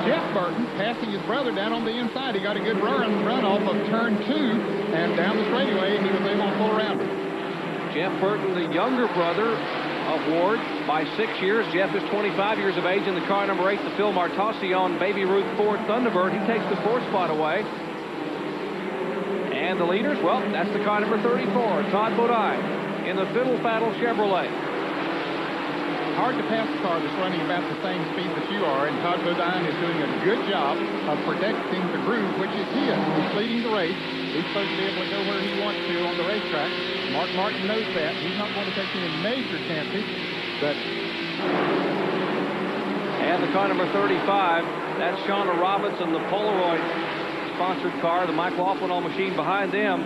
Jeff Burton passing his brother down on the inside. He got a good run off of turn 2 and down the straightaway, and he was able to pull around him. Jeff Burton, the younger brother of Ward by 6 years. Jeff is 25 years of age in the car number 8, the Phil Martossion Baby Ruth Ford Thunderbird. He takes the 4th spot away. And the leaders, well, that's the car number 34, Todd Bodine in the Fiddle Faddle Chevrolet. Hard to pass a car that's running about the same speed that you are, and Todd Bodine is doing a good job of protecting the groove, which is his. He's leading the race. He's supposed to be able to go where he wants to on the racetrack. Mark Martin knows that. He's not going to take any major chances, but... And the car number 35, that's Shauna Robinson, the Polaroid sponsored car, the Mike Laughlin machine. Behind them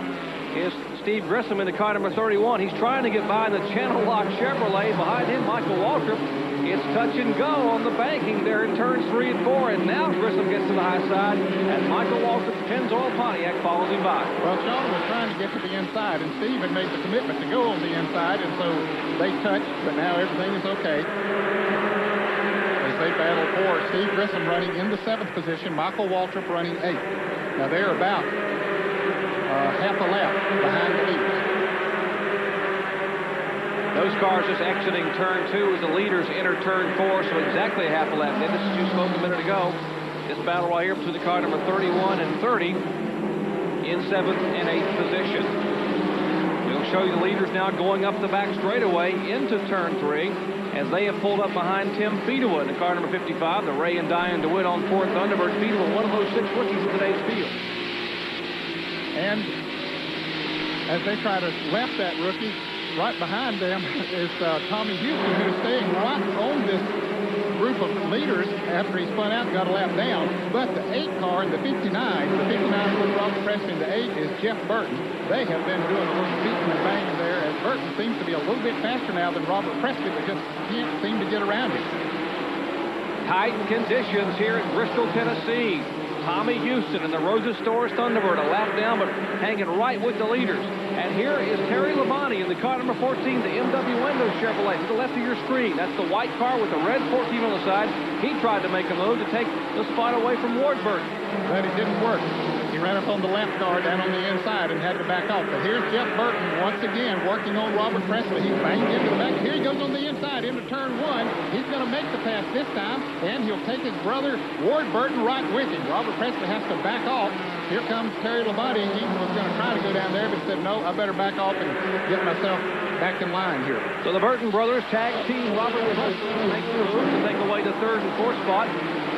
is Steve Grissom in the car number 31. He's trying to get by in the Channel Lock Chevrolet. Behind him, Michael Waltrip. It's touch and go on the banking there in turns 3 and 4. And now Grissom gets to the high side as Michael Waltrip's Pennzoil Pontiac follows him by. Well, Shauna was trying to get to the inside, and Steve had made the commitment to go on the inside, and so they touched, but now everything is okay. As they battle for Steve Grissom running in the 7th position, Michael Waltrip running 8th. Now they're about half a lap behind the leaders. Those cars just exiting turn 2 as the leaders enter turn 4, so exactly a half a lap. Then this is you spoke a minute ago. This battle right here between the car number 31 and 30 in 7th and 8th position. We'll show you the leaders now going up the back straightaway into turn 3 as they have pulled up behind Tim Fedewa in the car number 55, the Ray and Diane DeWitt on Ford Thunderbird. Fedewa, one of those 6 rookies in today's field. And as they try to lap that rookie, right behind them is Tommy Houston, who's staying right on this group of leaders after he spun out and got a lap down. But the 8 car and the 59 with Robert Presley, the 8 is Jeff Burton. They have been doing a little beating and banging there, as Burton seems to be a little bit faster now than Robert Presley, but just can't seem to get around him. Tight conditions here at Bristol, Tennessee. Tommy Houston in the Rosa Stores Thunderbird, a lap down, but hanging right with the leaders. And here is Terry Labonte in the car number 14, the MW Windows Chevrolet, to the left of your screen. That's the white car with the red 14 on the side. He tried to make a move to take the spot away from Ward Burton. But it didn't work. He ran up on the left car down on the inside and had to back off. But here's Jeff Burton once again working on Robert Presley. He banged into the back. Here he goes on the inside into turn 1. He's going to make the pass this time, and he'll take his brother Ward Burton right with him. Robert Presley has to back off. Here comes Terry Labonte. He was going to try to go down there, but said, no, I better back off and get myself back in line here. So the Burton brothers tag team Robert Presley to make the move to take away the 3rd and 4th spot.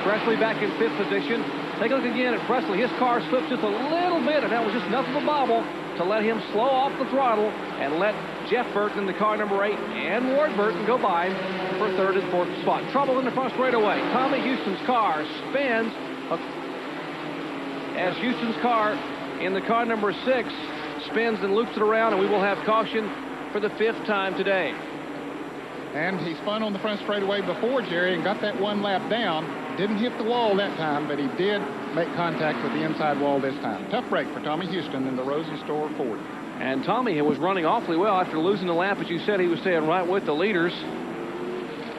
Presley back in 5th position. Take a look again at Presley. His car slipped just a little bit, and that was just enough of a bobble to let him slow off the throttle and let Jeff Burton in the car number 8 and Ward Burton go by for 3rd and 4th spot. Trouble in the front straightaway. Tommy Houston's car spins as Houston's car in the car number 6 spins and loops it around, and we will have caution for the 5th time today. And he spun on the front straightaway before, Jerry, and got that one lap down. Didn't hit the wall that time, but he did make contact with the inside wall this time. Tough break for Tommy Houston in the Rosie Store 40. And Tommy was running awfully well after losing the lap. As you said, he was staying right with the leaders.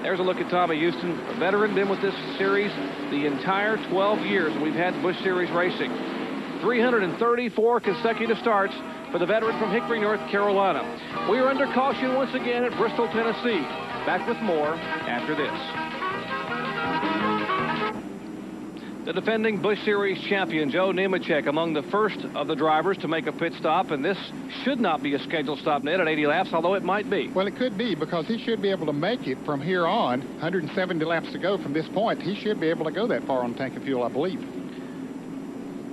There's a look at Tommy Houston, a veteran, been with this series the entire 12 years we've had Busch Series racing. 334 consecutive starts for the veteran from Hickory, North Carolina. We are under caution once again at Bristol, Tennessee. Back with more after this. The defending Busch Series champion, Joe Nemechek, among the first of the drivers to make a pit stop, and this should not be a scheduled stop net at 80 laps, although it might be. Well, it could be, because he should be able to make it from here on. 170 laps to go from this point. He should be able to go that far on a tank of fuel, I believe.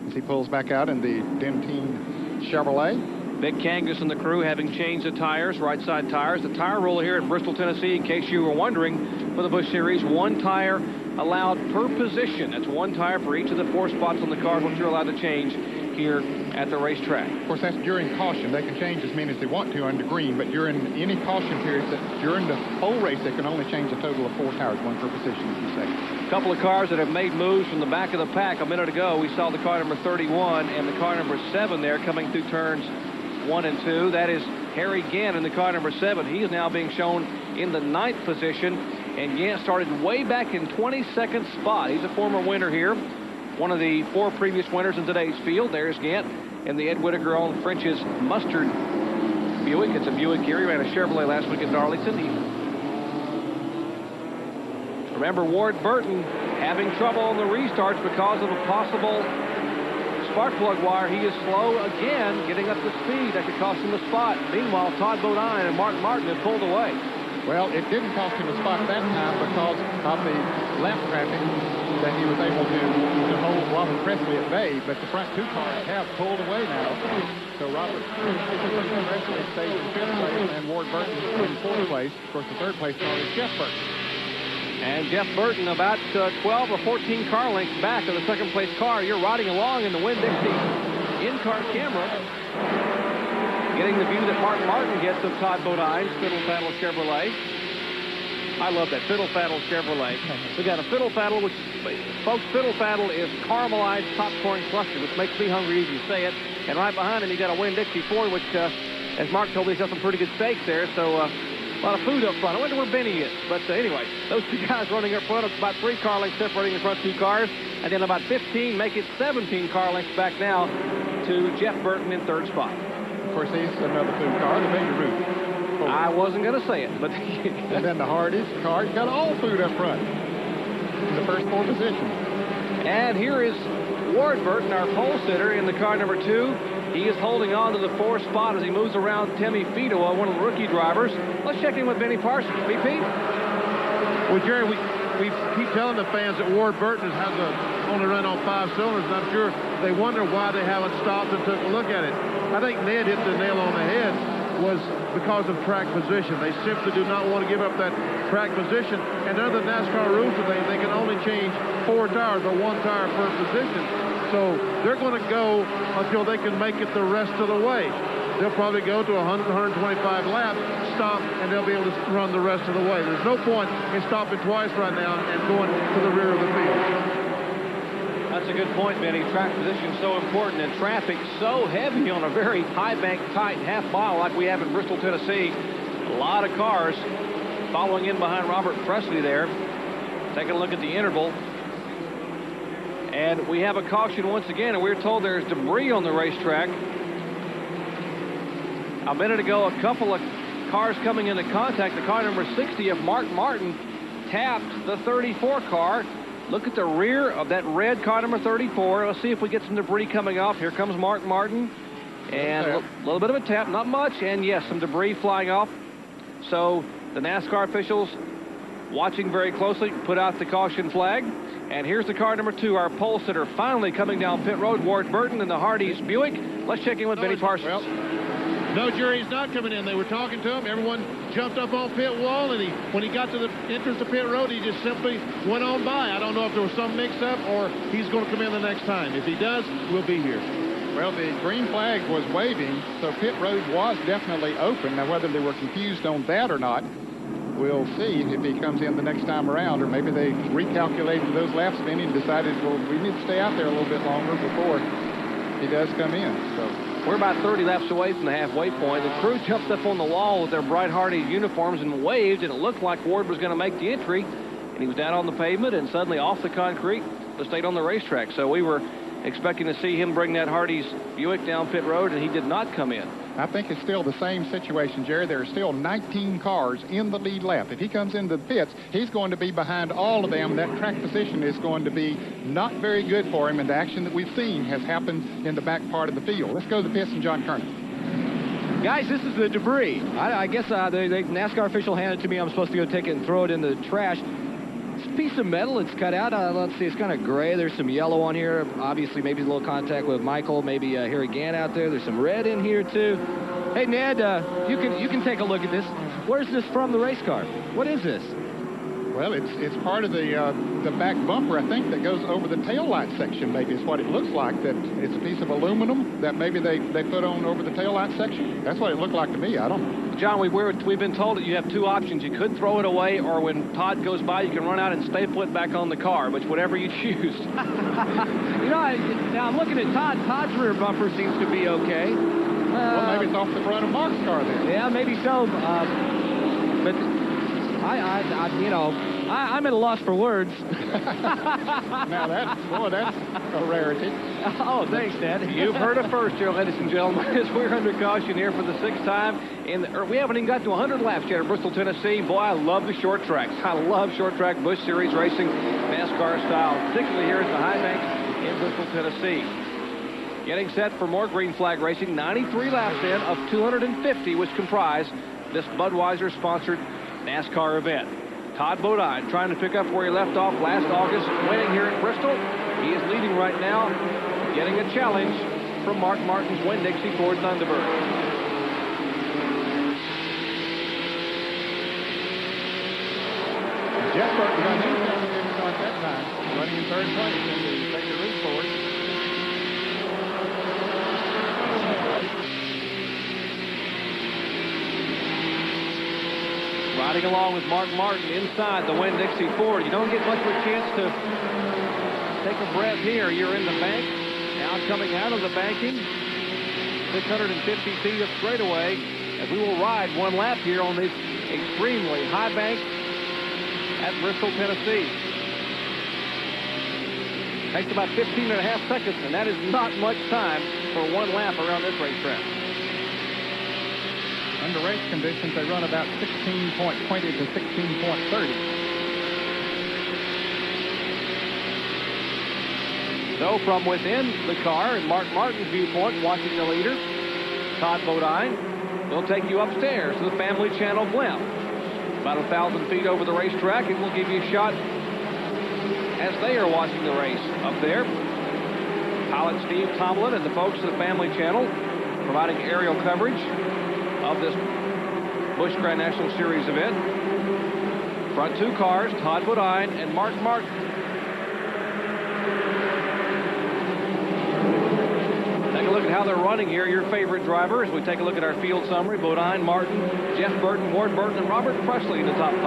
As he pulls back out in the Dentine Chevrolet. Vic Kangas and the crew having changed the tires, right side tires. The tire rule here at Bristol, Tennessee, in case you were wondering, for the Busch Series, 1 tire allowed per position. That's 1 tire for each of the 4 spots on the cars, what you're allowed to change here at the racetrack. Of course, that's during caution. They can change as many as they want to under green, but during any caution periods, during the whole race, they can only change a total of 4 tires, 1 per position, as you say. A couple of cars that have made moves from the back of the pack. A minute ago, we saw the car number 31 and the car number 7 there coming through turns 1 and 2. That is Harry Gant in the car number 7. He is now being shown in the 9th position, and Gant started way back in 22nd spot. He's a former winner here, one of the 4 previous winners in today's field. There's Gant in the Ed Whittaker on French's Mustard Buick. It's a Buick here. He ran a Chevrolet last week at Darlington. Remember, Ward Burton having trouble on the restarts because of a possible spark plug wire. He is slow again, getting up to speed. That could cost him a spot. Meanwhile, Todd Bodine and Mark Martin have pulled away. Well, it didn't cost him a spot that time because of the lap traffic that he was able to hold Robert Presley at bay, but the front 2 cars have pulled away now. So Robert Presley stays in 5th place and Ward Burton in 4th place. Of course, the 3rd place car is Jeff Burton. And Jeff Burton about 12 or 14 car lengths back of the 2nd place car. You're riding along in the Winn-Dixie in-car camera, getting the view that Mark Martin gets of Todd Bodine's Fiddle Faddle Chevrolet. I love that, Fiddle Faddle Chevrolet. We got a Fiddle Faddle, which, folks, Fiddle Faddle is caramelized popcorn cluster, which makes me hungry as you say it. And right behind him, you got a Winn-Dixie Ford, which, as Mark told me, he's got some pretty good steaks there. So, a lot of food up front. I wonder where Benny is. But anyway, those 2 guys running up front. It's about 3 car lengths separating the front 2 cars. And then about 15, make it 17 car lengths back now to Jeff Burton in 3rd spot. Of course, he's another food car, the Baby Ruth. I wasn't going to say it, but... And then the Hardee's car, got all food up front in the first 4 positions. And here is Ward Burton, our pole sitter, in the car number 2. He is holding on to the 4th spot as he moves around Timmy Fidoa, one of the rookie drivers. Let's check in with Benny Parsons. BP? Well, Jerry, we keep telling the fans that Ward Burton has only run on 5 cylinders, and I'm sure they wonder why they haven't stopped and took a look at it. I think Ned hit the nail on the head was because of track position. They simply do not want to give up that track position. And under the NASCAR rules today, they can only change 4 tires or 1 tire per position. So they're going to go until they can make it the rest of the way. They'll probably go to 100, 125 laps, stop, and they'll be able to run the rest of the way. There's no point in stopping twice right now and going to the rear of the field. That's a good point, Benny. Track position so important, and traffic so heavy on a very high bank, tight half mile like we have in Bristol, Tennessee. A lot of cars following in behind Robert Presley there. Taking a look at the interval. And we have a caution once again, and we're told there's debris on the racetrack. A minute ago, a couple of cars coming into contact. The car number 60 of Mark Martin tapped the 34 car. Look at the rear of that red car number 34. Let's see if we get some debris coming off. Here comes Mark Martin. And a little bit of a tap, not much. And yes, some debris flying off. So the NASCAR officials watching very closely, put out the caution flag. And here's the car number 2, our pole sitter, finally coming down pit road, Ward Burton and the Hardee's Buick. Let's check in with Benny Parsons. Well, no, Jerry, he's not coming in. They were talking to him. Everyone jumped up on pit wall, and when he got to the entrance to pit road, he just simply went on by. I don't know if there was some mix-up or he's going to come in the next time. If he does, we'll be here. Well, the green flag was waving, so pit road was definitely open. Now, whether they were confused on that or not, we'll see if he comes in the next time around, or maybe they recalculated those laps, Benny, and decided, well, we need to stay out there a little bit longer before he does come in. So we're about 30 laps away from the halfway point. The crew jumped up on the wall with their bright Hardee's uniforms and waved, and it looked like Ward was going to make the entry, and he was down on the pavement and suddenly off the concrete, but stayed on the racetrack. So we were expecting to see him bring that Hardee's Buick down pit road, and he did not come in. I think it's still the same situation, Jerry. There are still 19 cars in the lead lap. If he comes into the pits, he's going to be behind all of them. That track position is going to be not very good for him, and the action that we've seen has happened in the back part of the field. Let's go to the pits and John Kernan. Guys, this is the debris. I guess the NASCAR official handed it to me. I'm supposed to go take it and throw it in the trash. It's a piece of metal. It's cut out. Let's see. It's kind of gray. There's some yellow on here. Obviously, maybe a little contact with Michael. Maybe Harry Gant out there. There's some red in here, too. Hey, Ned, you can take a look at this. Where's this from, the race car? What is this? Well, it's part of the back bumper, I think, that goes over the taillight section, maybe is what it looks like. That it's a piece of aluminum that maybe they put on over the taillight section. That's what it looked like to me. I don't know. John, we've been told that you have 2 options. You could throw it away, or when Todd goes by, you can run out and staple it back on the car, which whatever you choose. Now I'm looking at Todd. Todd's rear bumper seems to be okay. Well, maybe it's off the front of Mark's car then. Yeah, maybe so. But I'm at a loss for words. Now that's a rarity. Oh, thanks, Ned. You've heard it first here, ladies and gentlemen, as we're under caution here for the 6th time. We haven't even got to 100 laps yet at Bristol, Tennessee. Boy, I love the short tracks. I love short track Busch Series racing, NASCAR style, particularly here at the High Banks in Bristol, Tennessee. Getting set for more green flag racing. 93 laps in of 250, which comprise this Budweiser-sponsored NASCAR event. Todd Bodine trying to pick up where he left off last August, winning here at Bristol. He is leading right now, getting a challenge from Mark Martin's Winn-Dixie Ford Thunderbird. Jeff Burton got him in the start that time, running in 3rd place in the Taylor Reed Ford. Riding along with Mark Martin inside the Winn-Dixie Ford. You don't get much of a chance to take a breath here. You're in the bank. Now coming out of the banking. 650 feet of straightaway as we will ride 1 lap here on this extremely high bank at Bristol, Tennessee. Takes about 15.5 seconds, and that is not much time for 1 lap around this racetrack. Under race conditions, they run about 16.20 to 16.30. So from within the car, in Mark Martin's viewpoint, watching the leader, Todd Bodine, will take you upstairs to the Family Channel blimp. About 1,000 feet over the racetrack, it will give you a shot as they are watching the race up there. Pilot Steve Tomlin and the folks at the Family Channel providing aerial coverage of this Busch Grand National Series event. Front 2 cars, Todd Bodine and Mark Martin. Take a look at how they're running here. Your favorite driver, as we take a look at our field summary: Bodine, Martin, Jeff Burton, Ward Burton, and Robert Presley in the top 5.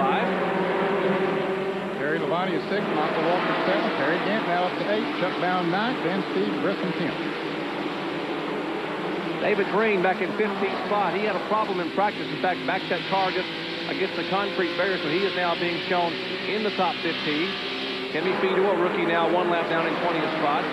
Terry Labonte is 6th, Michael Walker 7th, Harry Gant now up to 8th, Chuck Bound 9th, and Steve Grissom 10th. David Green back in 15th spot. He had a problem in practice. In fact, backed that car just against the concrete barrier, so he is now being shown in the top 15. Timmy Fido, a rookie, now 1 lap down in 20th spot.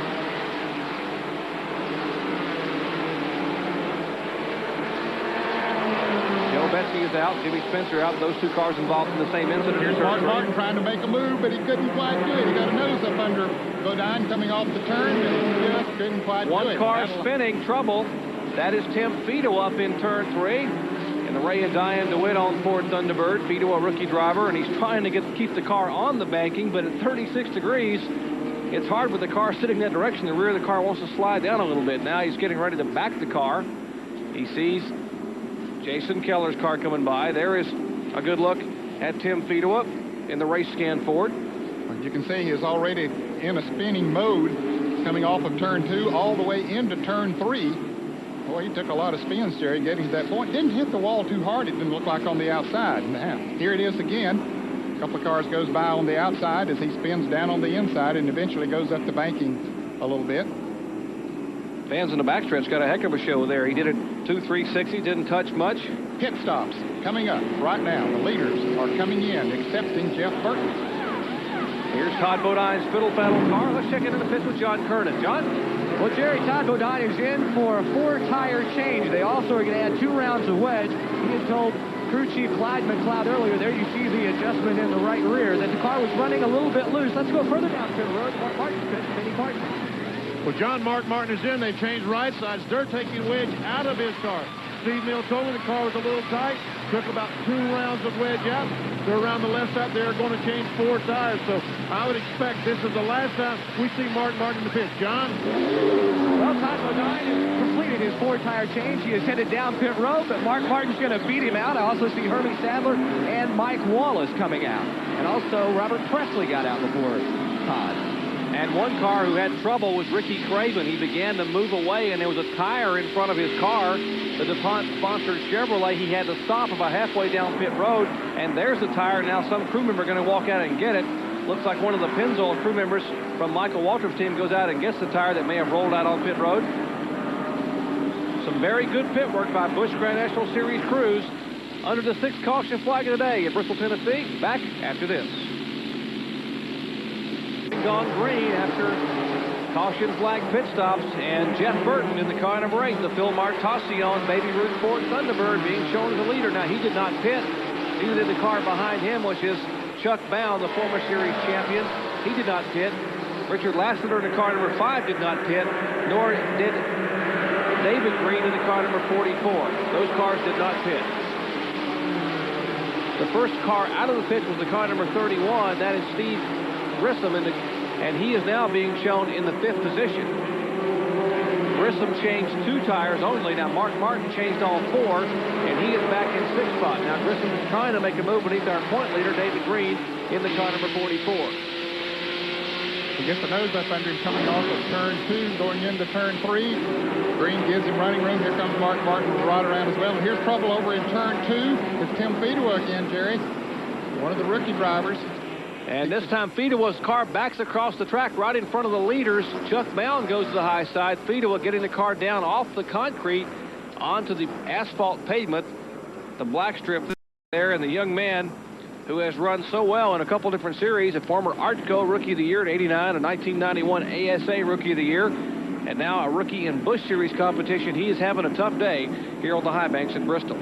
Joe Betsy is out. Jimmy Spencer out. Those 2 cars involved in the same incident. Here's Mark Martin trying to make a move, but he couldn't quite do it. He got a nose up under Bodine coming off the turn, and he just couldn't quite do it. 1 car spinning, trouble. That is Tim Fido up in turn 3. And the Ray and Diane DeWitt on Ford Thunderbird. Vito, a rookie driver, and he's trying to keep the car on the banking, but at 36 degrees, it's hard with the car sitting that direction. The rear of the car wants to slide down a little bit. Now he's getting ready to back the car. He sees Jason Keller's car coming by. There is a good look at Tim Fedewa in the race scan Ford. You can see he's already in a spinning mode coming off of turn 2 all the way into turn 3. Boy, he took a lot of spins, Jerry, getting to that point. Didn't hit the wall too hard, it didn't look like, on the outside. Now, here it is again. A couple of cars goes by on the outside as he spins down on the inside and eventually goes up the banking a little bit. Fans in the backstretch got a heck of a show there. He did it 2-3-60, didn't touch much. Pit stops coming up right now. The leaders are coming in, excepting Jeff Burton. Here's Todd Bodine's fiddle faddle car. Let's check into the pits with John Kernan. John? Well, Jerry, Todd Bodine is in for a 4-tire change. They also are going to add 2 rounds of wedge. He had told crew chief Clyde McLeod earlier, there you see the adjustment in the right rear, that the car was running a little bit loose. Let's go further down pit road. Mark Martin's pit, Benny Martin. Well, John Mark Martin is in. They've changed right sides. They're taking wedge out of his car. Steve Mill told me the car was a little tight. Took about 2 rounds of wedge out. They're around the left side. They're going to change 4 tires. So I would expect this is the last time we see Mark Martin in the pit. John? Well, Todd Bodine has completed his 4-tire change. He is headed down pit road, but Mark Martin's going to beat him out. I also see Hermie Sadler and Mike Wallace coming out. And also Robert Presley got out before Todd. And one car who had trouble was Ricky Craven. He began to move away, and there was a tire in front of his car. The DuPont-sponsored Chevrolet, he had to stop about halfway down pit road, and there's the tire. Now some crew member going to walk out and get it. Looks like one of the Pennzoil crew members from Michael Waltrip's team goes out and gets the tire that may have rolled out on pit road. Some very good pit work by Busch Grand National Series crews under the 6th caution flag of the day at Bristol, Tennessee. Back after this. Gone green after caution flag pit stops, and Jeff Burton in the car number 8, the Phil Martasion Baby Ruth Ford Thunderbird, being shown as a leader. Now he did not pit. Neither did the car behind him, which is Chuck Bound, the former series champion. He did not pit. Richard Lassiter in the car number 5 did not pit, nor did David Green in the car number 44. Those cars did not pit. The first car out of the pit was the car number 31. That is Steve Grissom, and he is now being shown in the 5th position. Grissom changed 2 tires only. Now Mark Martin changed all 4, and he is back in 6th spot. Now Grissom is trying to make a move beneath our point leader, David Green, in the car number 44. He gets the nose up under him coming off of turn 2, going into turn 3. Green gives him running room. Here comes Mark Martin right around as well. And here's trouble over in turn 2. It's Tim Fedewa again, Jerry, one of the rookie drivers. And this time Fedewa's car backs across the track right in front of the leaders. Chuck Bound goes to the high side. Fedewa getting the car down off the concrete onto the asphalt pavement. The black strip there, and the young man who has run so well in a couple different series, a former Artco Rookie of the Year in '89, a 1991 ASA Rookie of the Year, and now a rookie in Busch Series competition. He is having a tough day here on the high banks at Bristol.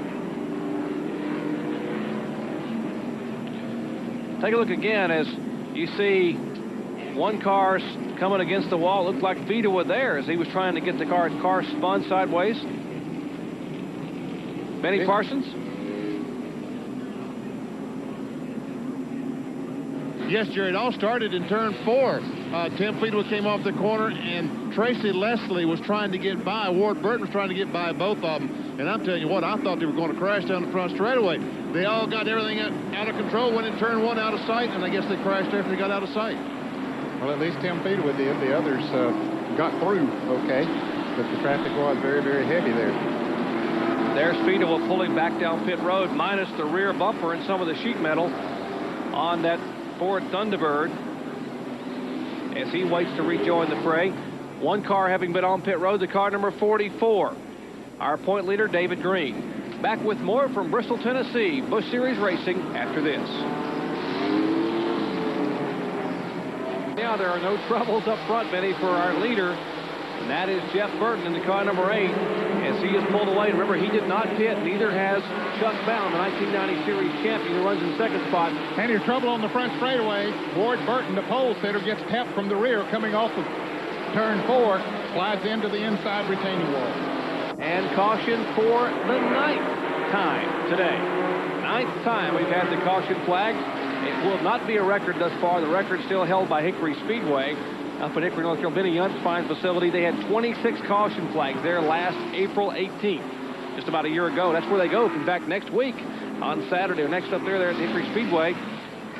Take a look again as you see one car coming against the wall. It looked like Fedewa there as he was trying to get the car. Car spun sideways. Benny Parsons? Yes, Jerry, it all started in turn 4. Tim Fedewa came off the corner, and Tracy Leslie was trying to get by. Ward Burton was trying to get by both of them. And I'm telling you what, I thought they were going to crash down the front straightaway. They all got everything out of control, went in turn 1 out of sight, and I guess they crashed after they got out of sight. Well, at least Tim Fedewa did. The others got through okay, but the traffic was very, very heavy there. There's Fedewa pulling back down pit road, minus the rear bumper and some of the sheet metal on that Ford Thunderbird as he waits to rejoin the fray. One car having been on pit road, the car number 44. Our point leader, David Green. Back with more from Bristol, Tennessee, Busch Series Racing after this. Now there are no troubles up front, Benny, for our leader, and that is Jeff Burton in the car number 8 as he is pulled away. Remember, he did not pit, neither has Chuck Bound, the 1990 Series champion who runs in 2nd spot. And here's trouble on the front straightaway. Ward Burton, the pole sitter, gets tapped from the rear coming off of turn 4, slides into the inside retaining wall. And caution for the 9th time today. 9th time we've had the caution flag. It will not be a record thus far. The record still held by Hickory Speedway up in Hickory, North Carolina. Vinnie Young's fine facility. They had 26 caution flags there last April 18th, just about a year ago. That's where they go. In fact, next week on Saturday, or next up there at the Hickory Speedway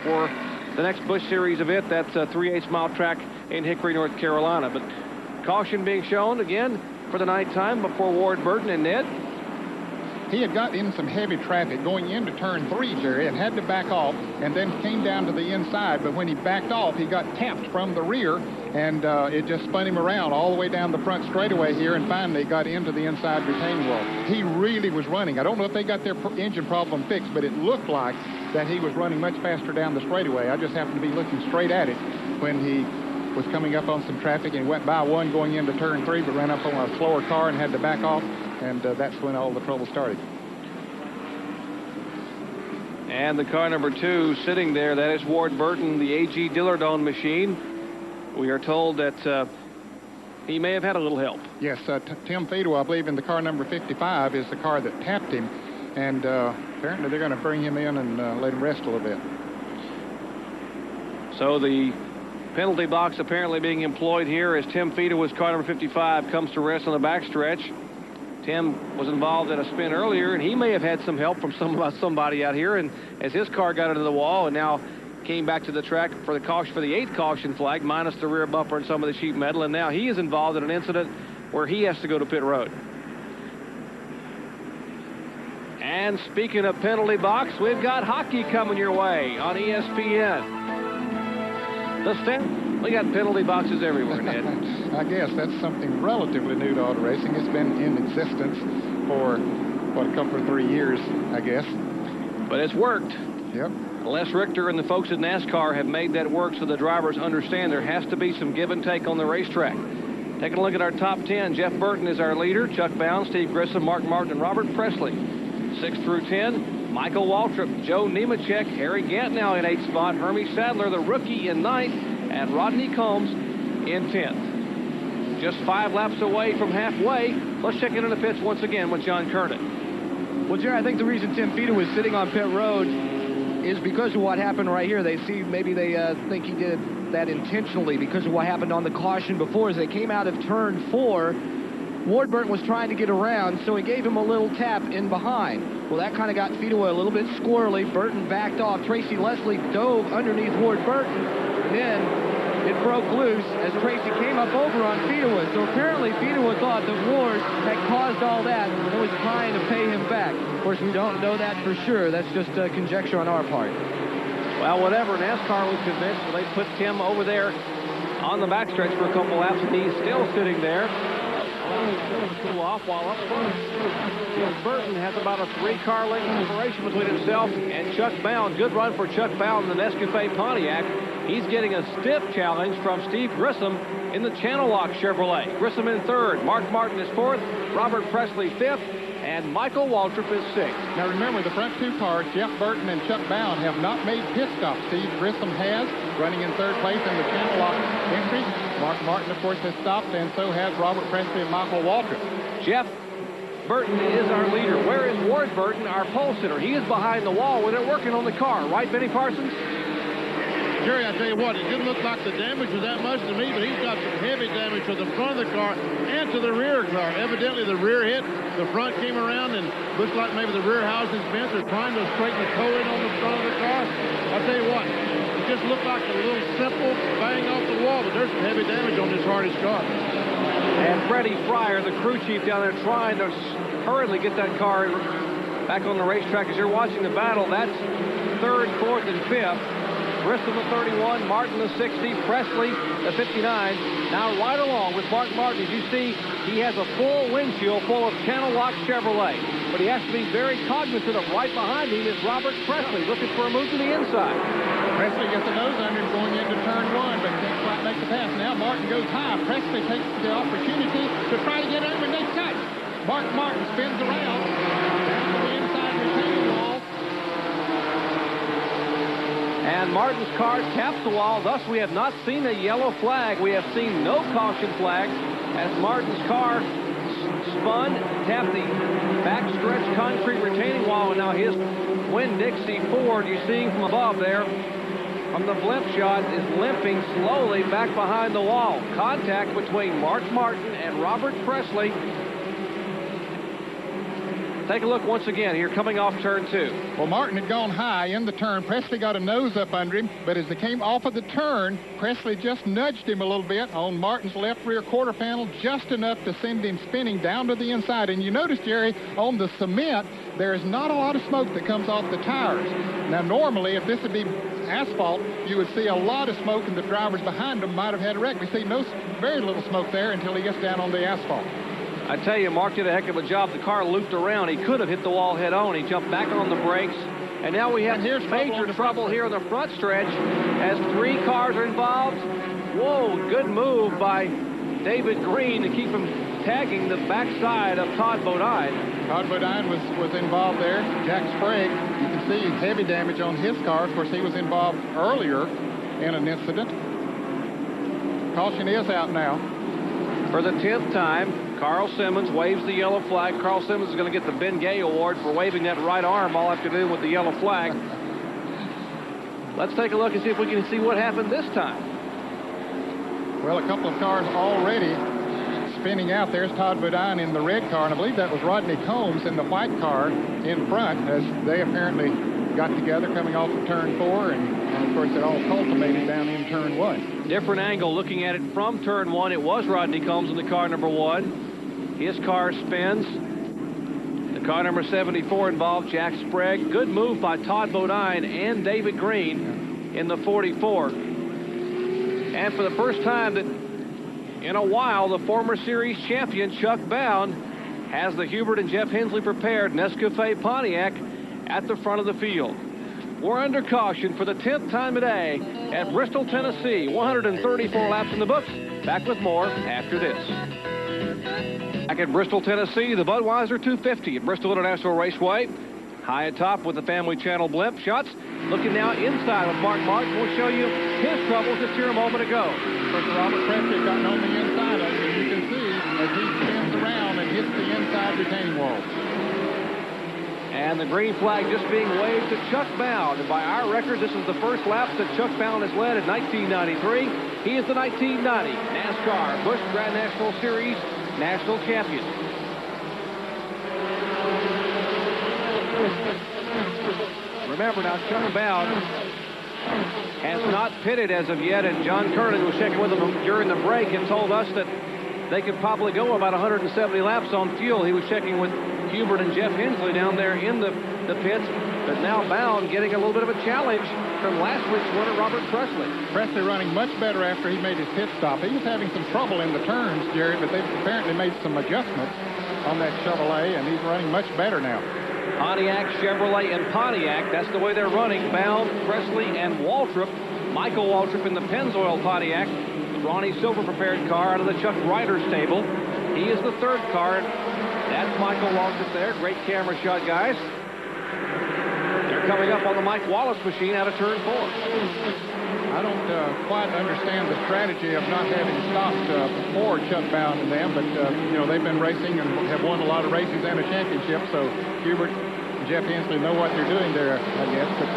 for the next Busch Series event. That's a 3/8 mile track in Hickory, North Carolina. But caution being shown again for the 9th time before Ward Burton. And Ned? He had got in some heavy traffic going into turn 3, Jerry, and had to back off, and then came down to the inside. But when he backed off, he got tapped from the rear, and it just spun him around all the way down the front straightaway here, and finally got into the inside retaining wall. He really was running. I don't know if they got their engine problem fixed, but it looked like that he was running much faster down the straightaway. I just happened to be looking straight at it when he was coming up on some traffic, and went by one going into turn 3, but ran up on a slower car and had to back off. And that's when all the trouble started. And the car number 2 sitting there, that is Ward Burton, the AG Dillard-owned machine. We are told that he may have had a little help. Yes, Tim Fiedel, I believe, in the car number 55 is the car that tapped him. And apparently they're going to bring him in and let him rest a little bit. So the penalty box apparently being employed here as Tim Fiedel, with car number 55, comes to rest on the backstretch. Tim was involved in a spin earlier, and he may have had some help from somebody out here. And as his car got into the wall and now came back to the track for the caution, for the 8th caution flag, minus the rear bumper and some of the sheet metal, and now he is involved in an incident where he has to go to pit road. And speaking of penalty box, we've got hockey coming your way on ESPN. We got penalty boxes everywhere, Ned. I guess that's something relatively new to auto racing. It's been in existence for, what, a couple or 3 years, I guess. But it's worked. Yep. Les Richter and the folks at NASCAR have made that work so the drivers understand there has to be some give and take on the racetrack. Taking a look at our top 10, Jeff Burton is our leader. Chuck Bound, Steve Grissom, Mark Martin, and Robert Presley. 6 through 10, Michael Waltrip, Joe Nemechek, Harry Gant now in 8th spot, Hermie Sadler, the rookie, in 9th, and Rodney Combs in 10th. Just 5 laps away from halfway. Let's check into the pits once again with John Kernan. Well, Jerry, I think the reason Tim Fiedel was sitting on pit road is because of what happened right here. They see, maybe they think he did that intentionally because of what happened on the caution before. As they came out of turn 4, Ward Burton was trying to get around, so he gave him a little tap in behind. Well, that kind of got Fiedel a little bit squirrely. Burton backed off. Tracy Leslie dove underneath Ward Burton, and then it broke loose as Tracy came up over on Fiedel. So apparently Fiedel thought that Ward had caused all that and was trying to pay him back. Of course, we don't know that for sure. That's just conjecture on our part. Well, whatever, NASCAR was convinced, so they put Tim over there on the backstretch for a couple laps, and he's still sitting there. Cool off while up front. Tim Burton has about a 3-car length separation between himself and Chuck Bound. Good run for Chuck Bound in the Nescafe Pontiac. He's getting a stiff challenge from Steve Grissom in the Channel Lock Chevrolet. Grissom in 3rd, Mark Martin is 4th, Robert Presley 5th, and Michael Waltrip is 6th. Now remember, the front 2 cars, Jeff Burton and Chuck Bound, have not made pit stops. Steve Grissom has, running in 3rd place in the Channel Lock entry. Mark Martin, of course, has stopped, and so has Robert Presley and Michael Waltrip. Jeff Burton is our leader. Where is Ward Burton, our pole sitter? He is behind the wall when they're working on the car. Right, Benny Parsons? Jerry, I tell you what, it didn't look like the damage was that much to me, but he's got some heavy damage to the front of the car and to the rear car. Evidently, the rear hit, the front came around, and looks like maybe the rear housing's bent. They're trying to straighten the toe in on the front of the car. I'll tell you what, it just looked like a little simple bang off the wall, but there's some heavy damage on this Hardy's car. And Freddie Fryer, the crew chief down there, trying to hurriedly get that car back on the racetrack. As you're watching the battle, that's 3rd, 4th, and 5th. Grissom the 31, Martin the 60, Presley the 59. Now right along with Mark Martin, as you see, he has a full windshield full of Channel Lock Chevrolet. But he has to be very cognizant of right behind him is Robert Presley, looking for a move to the inside. Presley gets a nose under him going into turn 1, but can't quite make the pass. Now Martin goes high. Presley takes the opportunity to try to get over, and they touch. Mark Martin spins around down to the inside retaining wall. And Martin's car taps the wall. Thus, we have not seen a yellow flag. We have seen no caution flag as Martin's car spun, tapped the backstretch concrete retaining wall, and now his Winn-Dixie Ford, you see him from above there, from the blimp shot, is limping slowly back behind the wall. Contact between Mark Martin and Robert Presley. Take a look once again here, coming off turn 2. Well, Martin had gone high in the turn. Presley got a nose up under him, but as they came off of the turn, Presley just nudged him a little bit on Martin's left rear quarter panel, just enough to send him spinning down to the inside. And you notice, Jerry, on the cement, there is not a lot of smoke that comes off the tires. Now, normally, if this would be asphalt, you would see a lot of smoke, and the drivers behind him might have had a wreck. We see very little smoke there until he gets down on the asphalt. I tell you, Mark did a heck of a job. The car looped around. He could have hit the wall head on. He jumped back on the brakes. And now we have major trouble here in the front stretch as 3 cars are involved. Whoa, good move by David Green to keep him tagging the backside of Todd Bodine. Todd Bodine was involved there. Jack Sprague, you can see heavy damage on his car. Of course, he was involved earlier in an incident. Caution is out now. For the 10th time, Carl Simmons waves the yellow flag. Carl Simmons is going to get the Ben Gay Award for waving that right arm all afternoon with the yellow flag. Let's take a look and see if we can see what happened this time. Well, a couple of cars already spinning out. There's Todd Bodine in the red car, and I believe that was Rodney Combs in the white car in front, as they apparently got together coming off of turn 4, and of course it all culminated down in turn 1. Different angle looking at it from turn 1. It was Rodney Combs in the car number 1. His car spins. The car number 74 involved Jack Sprague. Good move by Todd Bodine and David Green in the 44. And for the first time that in a while, the former series champion Chuck Bound has the Hubert and Jeff Hensley prepared Nescafe Pontiac at the front of the field. We're under caution for the 10th time today at Bristol, Tennessee. 134 laps in the books. Back with more after this. Back at Bristol, Tennessee, the Budweiser 250 at Bristol International Raceway. High atop with the Family Channel blimp shots. Looking now inside with Mark Martin. We'll show you his troubles just here a moment ago. First, Robert Presley gotten on the inside of it, as you can see, as he spins around and hits the inside retaining wall. And the green flag just being waved to Chuck Bound. And by our record, this is the first lap that Chuck Bound has led in 1993. He is the 1990 NASCAR Busch Grand National Series national champion. Remember now, Chuck Bound has not pitted as of yet, and John Kernan was checking with him during the break and told us that they could probably go about 170 laps on fuel. He was checking with Hubert and Jeff Hensley down there in the pits, but now Bound getting a little bit of a challenge from last week's winner, Robert Presley. Presley running much better after he made his pit stop. He was having some trouble in the turns, Jerry, but they've apparently made some adjustments on that Chevrolet, and he's running much better now. Pontiac, Chevrolet, and Pontiac, that's the way they're running. Bound, Presley, and Waltrip. Michael Waltrip in the Pennzoil Pontiac. The Ronnie Silver prepared car out of the Chuck Ryder stable. He is the 3rd car. That's Michael Waltrip there. Great camera shot, guys. They're coming up on the Mike Wallace machine out of turn 4. I don't quite understand the strategy of not having stopped before Chuck Bound and them, but, you know, they've been racing and have won a lot of races and a championship, so Hubert and Jeff Hensley know what they're doing there, I guess, but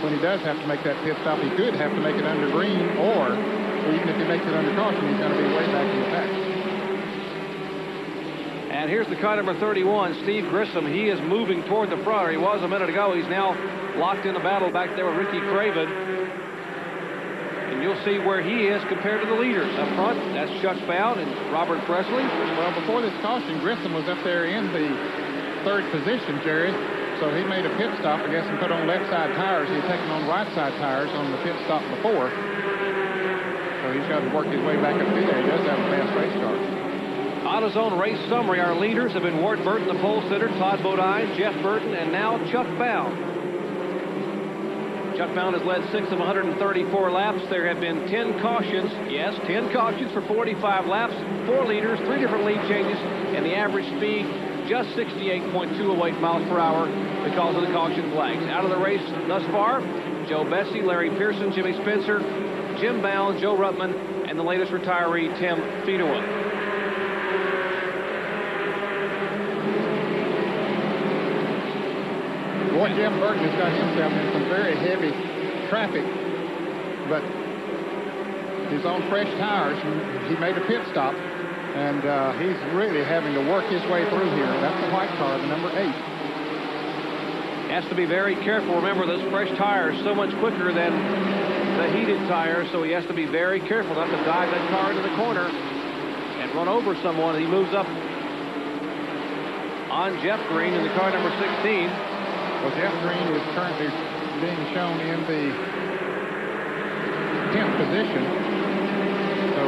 when he does have to make that pit stop, he could have to make it under green, or even if he makes it under caution, he's going to be way back in the pack. And here's the car number 31, Steve Grissom. He is moving toward the front, or he was a minute ago. He's now locked in a battle back there with Ricky Craven. And you'll see where he is compared to the leaders. Up front, that's Chuck Bound and Robert Presley. Well, before this caution, Grissom was up there in the 3rd position, Jerry. So he made a pit stop, I guess, and put on left side tires. He's taken on right side tires on the pit stop before. So he's got to work his way back up through there. He does have a fast race car. AutoZone race summary. Our leaders have been Ward Burton, the pole sitter, Todd Bodine, Jeff Burton, and now Chuck Bound. Chuck Bound has led 6 of 134 laps. There have been 10 cautions. Yes, 10 cautions for 45 laps. 4 leaders, 3 different lead changes, and the average speed just 68.208 miles per hour because of the caution flags. Out of the race thus far, Joe Bessie, Larry Pearson, Jimmy Spencer, Jim Bound, Joe Ruttman, and the latest retiree, Tim Fedewa. Boy, Jeff Burton has got himself in some very heavy traffic, but he's on fresh tires. He made a pit stop, and he's really having to work his way through here. That's the white car, the number 8. Has to be very careful. Remember, those fresh tires so much quicker than the heated tires, so he has to be very careful not to dive that car into the corner and run over someone. He moves up on Jeff Green in the car number 16. Well, Jeff Green is currently being shown in the 10th position, so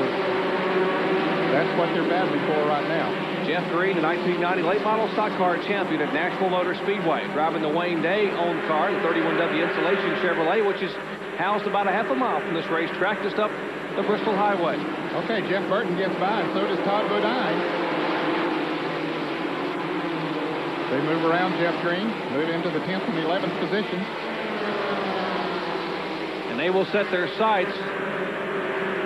that's what they're battling for right now. Jeff Green, the 1990 late model stock car champion at Nashville Motor Speedway, driving the Wayne Day-owned car, the 31W Insulation Chevrolet, which is housed about a half a mile from this racetrack, just up the Bristol Highway. Okay, Jeff Burton gets by, and so does Todd Bodine. They move around Jeff Green, move into the 10th and 11th positions. And they will set their sights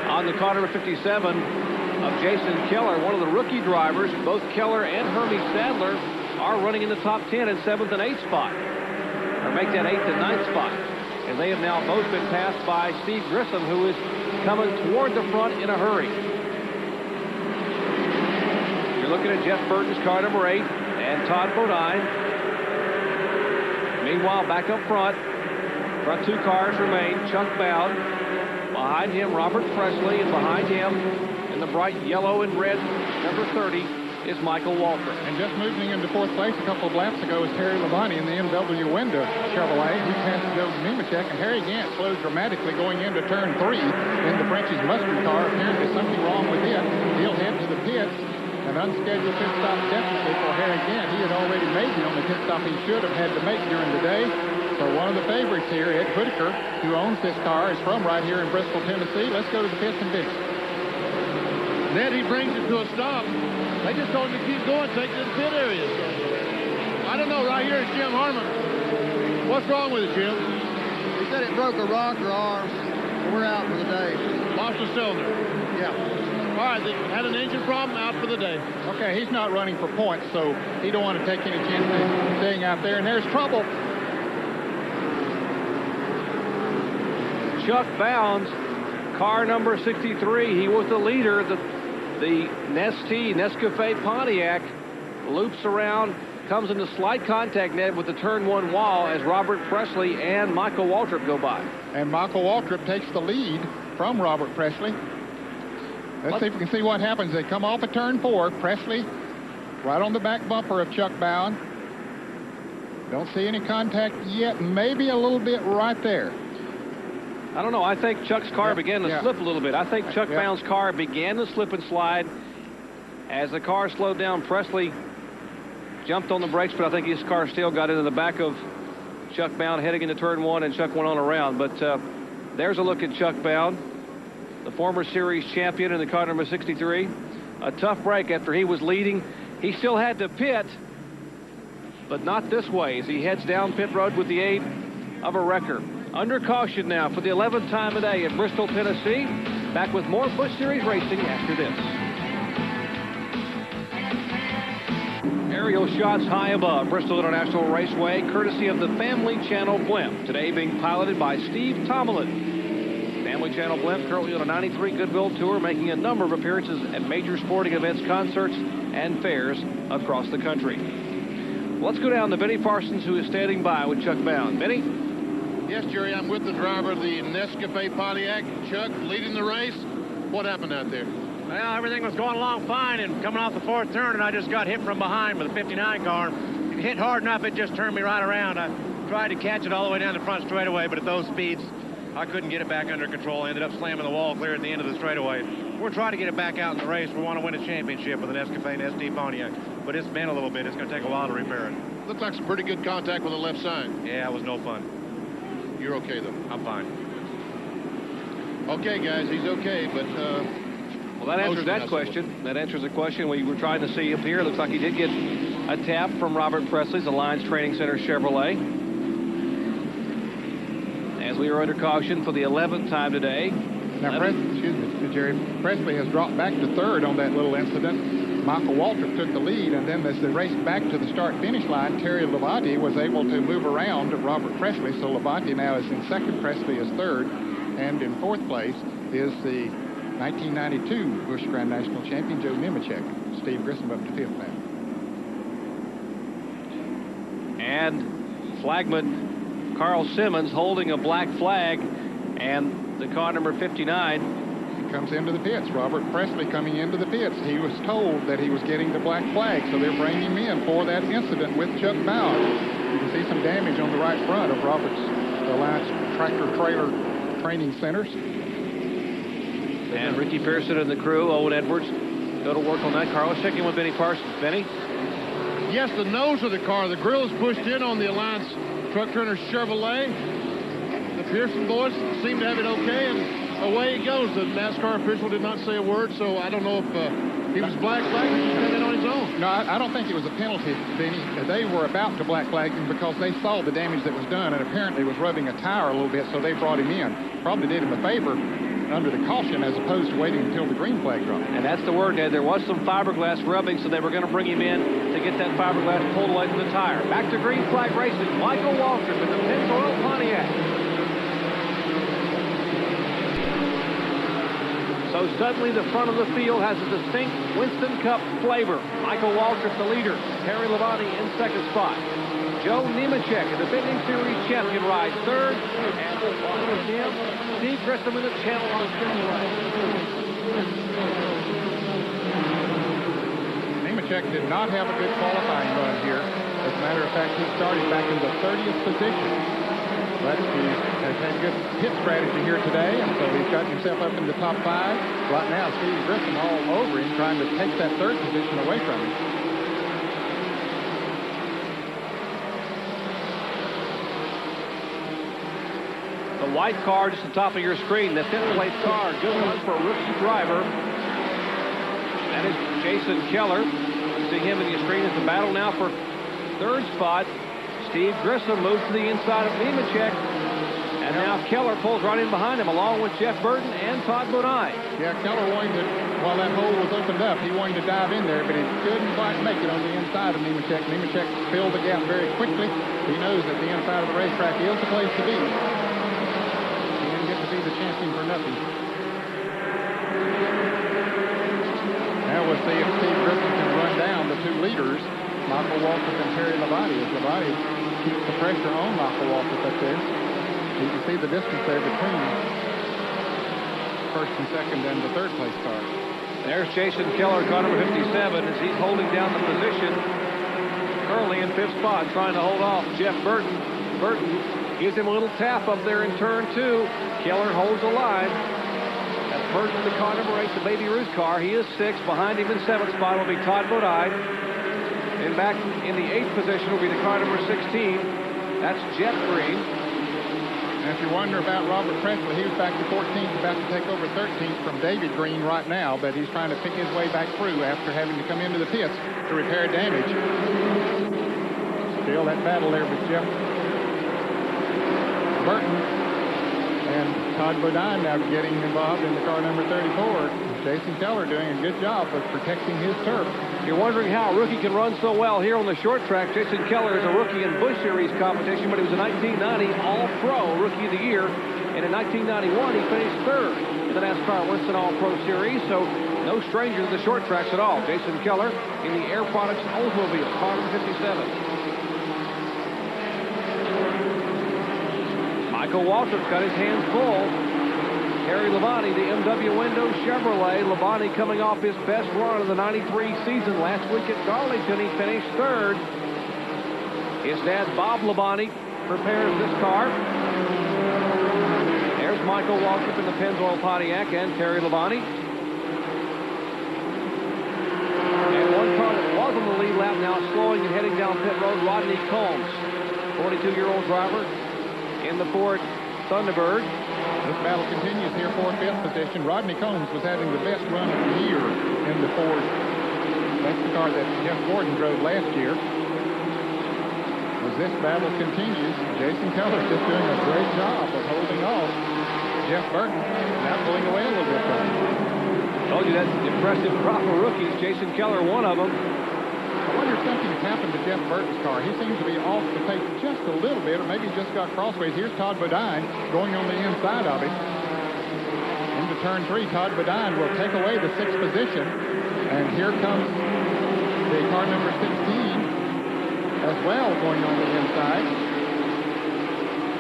on the car number 57 of Jason Keller, one of the rookie drivers. Both Keller and Hermie Sadler are running in the top 10 in 7th and 8th spot, or make that 8th and 9th spot. And they have now both been passed by Steve Grissom, who is coming toward the front in a hurry. You're looking at Jeff Burton's car number 8 and Todd Bodine. Meanwhile, back up front two cars remain. Chuck Bound, behind him Robert Presley, and behind him in the bright yellow and red number 30 is Michael Walker. And just moving into 4th place a couple of laps ago is Terry Labonte in the MW Window Chevrolet. He passed Joe Nemechek, and Harry Gant slowed dramatically going into turn 3 in the French's Mustard car. Apparently something wrong with it. He'll head to the pits. An unscheduled pit stop definitely for Harry Gant. He had already made the only pit stop he should have had to make during the day. So one of the favorites here, Ed Whitaker, who owns this car, is from right here in Bristol, Tennessee. Let's go to the pits and fix it. Ned, he brings it to a stop. They just told him to keep going, take it to the pit area. I don't know, right here is Jim Harmon. What's wrong with it, Jim? He said it broke a rocker arm. We're out for the day. Lost a cylinder. Yeah. All right, they had an engine problem, out for the day. Okay, he's not running for points, so he don't want to take any chances staying out there, and there's trouble. Chuck Bounds, car number 63. He was the leader. The Nescafe Pontiac loops around, comes into slight contact, Ned, with the turn 1 wall as Robert Presley and Michael Waltrip go by. And Michael Waltrip takes the lead from Robert Presley. Let's see if we can see what happens. They come off of turn 4. Presley right on the back bumper of Chuck Bound. Don't see any contact yet. Maybe a little bit right there. I don't know. I think Chuck's car began to slip a little bit. I think Chuck Bound's car began to slip and slide. As the car slowed down, Presley jumped on the brakes, but I think his car still got into the back of Chuck Bound heading into turn 1, and Chuck went on around. But there's a look at Chuck Bound, the former series champion in the car number 63. A tough break after he was leading. He still had to pit, but not this way as he heads down pit road with the aid of a wrecker. Under caution now for the 11th time today at Bristol, Tennessee. Back with more Busch Series racing after this. Aerial shots high above Bristol International Raceway, courtesy of the Family Channel blimp. Today being piloted by Steve Tomlin. Family Channel blimp currently on a 93 Goodwill tour, making a number of appearances at major sporting events, concerts, and fairs across the country. Let's go down to Benny Parsons, who is standing by with Chuck Bound. Benny? Yes, Jerry, I'm with the driver of the Nescafe Pontiac. Chuck, leading the race. What happened out there? Well, everything was going along fine, and coming off the 4th turn, and I just got hit from behind with a 59 car. It hit hard enough, it just turned me right around. I tried to catch it all the way down the front straightaway, but at those speeds, I couldn't get it back under control. I ended up slamming the wall clear at the end of the straightaway. We're trying to get it back out in the race. We want to win a championship with an Nescafe and SD Pontiac, but it's been a little bit. It's going to take a while to repair it. Looked like some pretty good contact with the left side. Yeah, it was no fun. You're okay, though? I'm fine. Okay, guys, he's okay, but... well, that answers that question. That answers the question we were trying to see up here. Looks like he did get a tap from Robert Presley's Alliance Training Center Chevrolet. As we are under caution for the 11th time today. Now, Jerry, Presley has dropped back to 3rd on that little incident. Michael Waltrip took the lead, and then as they raced back to the start-finish line, Terry Labonte was able to move around Robert Presley, so Labonte now is in second, Presley is third, and in fourth place is the 1992 Busch Grand National champion, Joe Nemechek. Steve Grissom up to fifth now. And flagman Carl Simmons holding a black flag, and the car number 59 comes into the pits. Robert Presley coming into the pits. He was told that he was getting the black flag, so they're bringing him in for that incident with Chuck Bauer. You can see some damage on the right front of Robert's Alliance Tractor Trailer Training Centers. And Ricky Pearson and the crew, Owen Edwards, go to work on that car. Let's check in with Benny Parsons. Benny? Yes, the nose of the car, the grill is pushed in on the Alliance Truck Turner Chevrolet. The Pearson boys seem to have it okay, and away he goes. The NASCAR official did not say a word, so I don't know if he was black flagged or he did it on his own. No, I don't think it was a penalty, Benny. They were about to black flag him because they saw the damage that was done, and apparently was rubbing a tire a little bit, so they brought him in. Probably did him a favor under the caution as opposed to waiting until the green flag dropped. And that's the word, Ned. There was some fiberglass rubbing, so they were going to bring him in to get that fiberglass pulled away from the tire. Back to green flag racing. Michael Waltrip in the Pennzoil Pontiac. So suddenly the front of the field has a distinct Winston Cup flavor. Michael Waltrip, the leader. Terry Labonte in second spot. Joe Nemechek, a defending series champion, rides third. And along with him, Steve Grissom in the channel on Speedway. Nemechek did not have a good qualifying run here. As a matter of fact, he started back in the 30th position. But he has had good pit strategy here today, and so he's got himself up in the top 5. Right now, Steve Grissom all over him, trying to take that third position away from him. The white car just at the top of your screen, the fifth place car, good one for a rookie driver. That is Jason Keller. You see him in the screen as the battle now for third spot. Steve Grissom moves to the inside of Nemechek. And now Keller pulls right in behind him, along with Jeff Burton and Todd Bodine. Yeah, Keller wanted to, while that hole was opened up, he wanted to dive in there, but he couldn't quite make it on the inside of Nemechek. Nemechek filled the gap very quickly. He knows that the inside of the racetrack is the place to be. He didn't get to be the champion for nothing. Now we'll see if Steve Grissom can run down the two leaders, Michael Waltrip and Terry Labonte, as Labonte keeps the pressure on Michael Waltrip up there. You can see the distance there between first and second and the third place car. There's Jason Keller, car number 57, as he's holding down the position early in fifth spot, trying to hold off Jeff Burton. Burton gives him a little tap up there in turn 2. Keller holds the line. That's Burton, the car number 8, the Baby Ruth car. He is 6th. Behind him in 7th spot will be Todd Bodine. And back in the 8th position will be the car number 16. That's Jeff Green. And if you wonder about Robert Presley, he was back to 14th, about to take over 13th from David Green right now, but he's trying to pick his way back through after having to come into the pits to repair damage. Still that battle there with Jeff Burton and Todd Bodine now getting involved in the car number 34. Jason Keller doing a good job of protecting his turf. You're wondering how a rookie can run so well here on the short track. Jason Keller is a rookie in Busch Series competition, but he was a 1990 All-Pro Rookie of the Year. And in 1991, he finished third in the NASCAR Winston All-Pro Series, so no stranger to the short tracks at all. Jason Keller in the Air Products Oldsmobile, car number 57. Michael Waltrip's got his hands full. Terry Labonte, the MW Window Chevrolet. Labonte coming off his best run of the 93 season. Last week at Darlington, he finished third. His dad, Bob Labonte, prepares this car. There's Michael Waltrip in the Pennzoil Pontiac and Terry Labonte. And one car that was on the lead lap now slowing and heading down pit road, Rodney Combs, 42-year-old driver in the Ford Thunderbird. This battle continues here for 5th position. Rodney Combs was having the best run of the year in the Ford. That's the car that Jeff Gordon drove last year. As this battle continues, Jason Keller's just doing a great job of holding off Jeff Burton, now pulling away a little bit from him. Told you that impressive crop of rookies. Jason Keller, one of them. I wonder if something's happened to Jeff Burton's car. He seems to be off the pace just a little bit, or maybe he just got crossways. Here's Todd Bodine going on the inside of him. Into turn 3, Todd Bodine will take away the 6th position. And here comes the car number 16 as well going on the inside.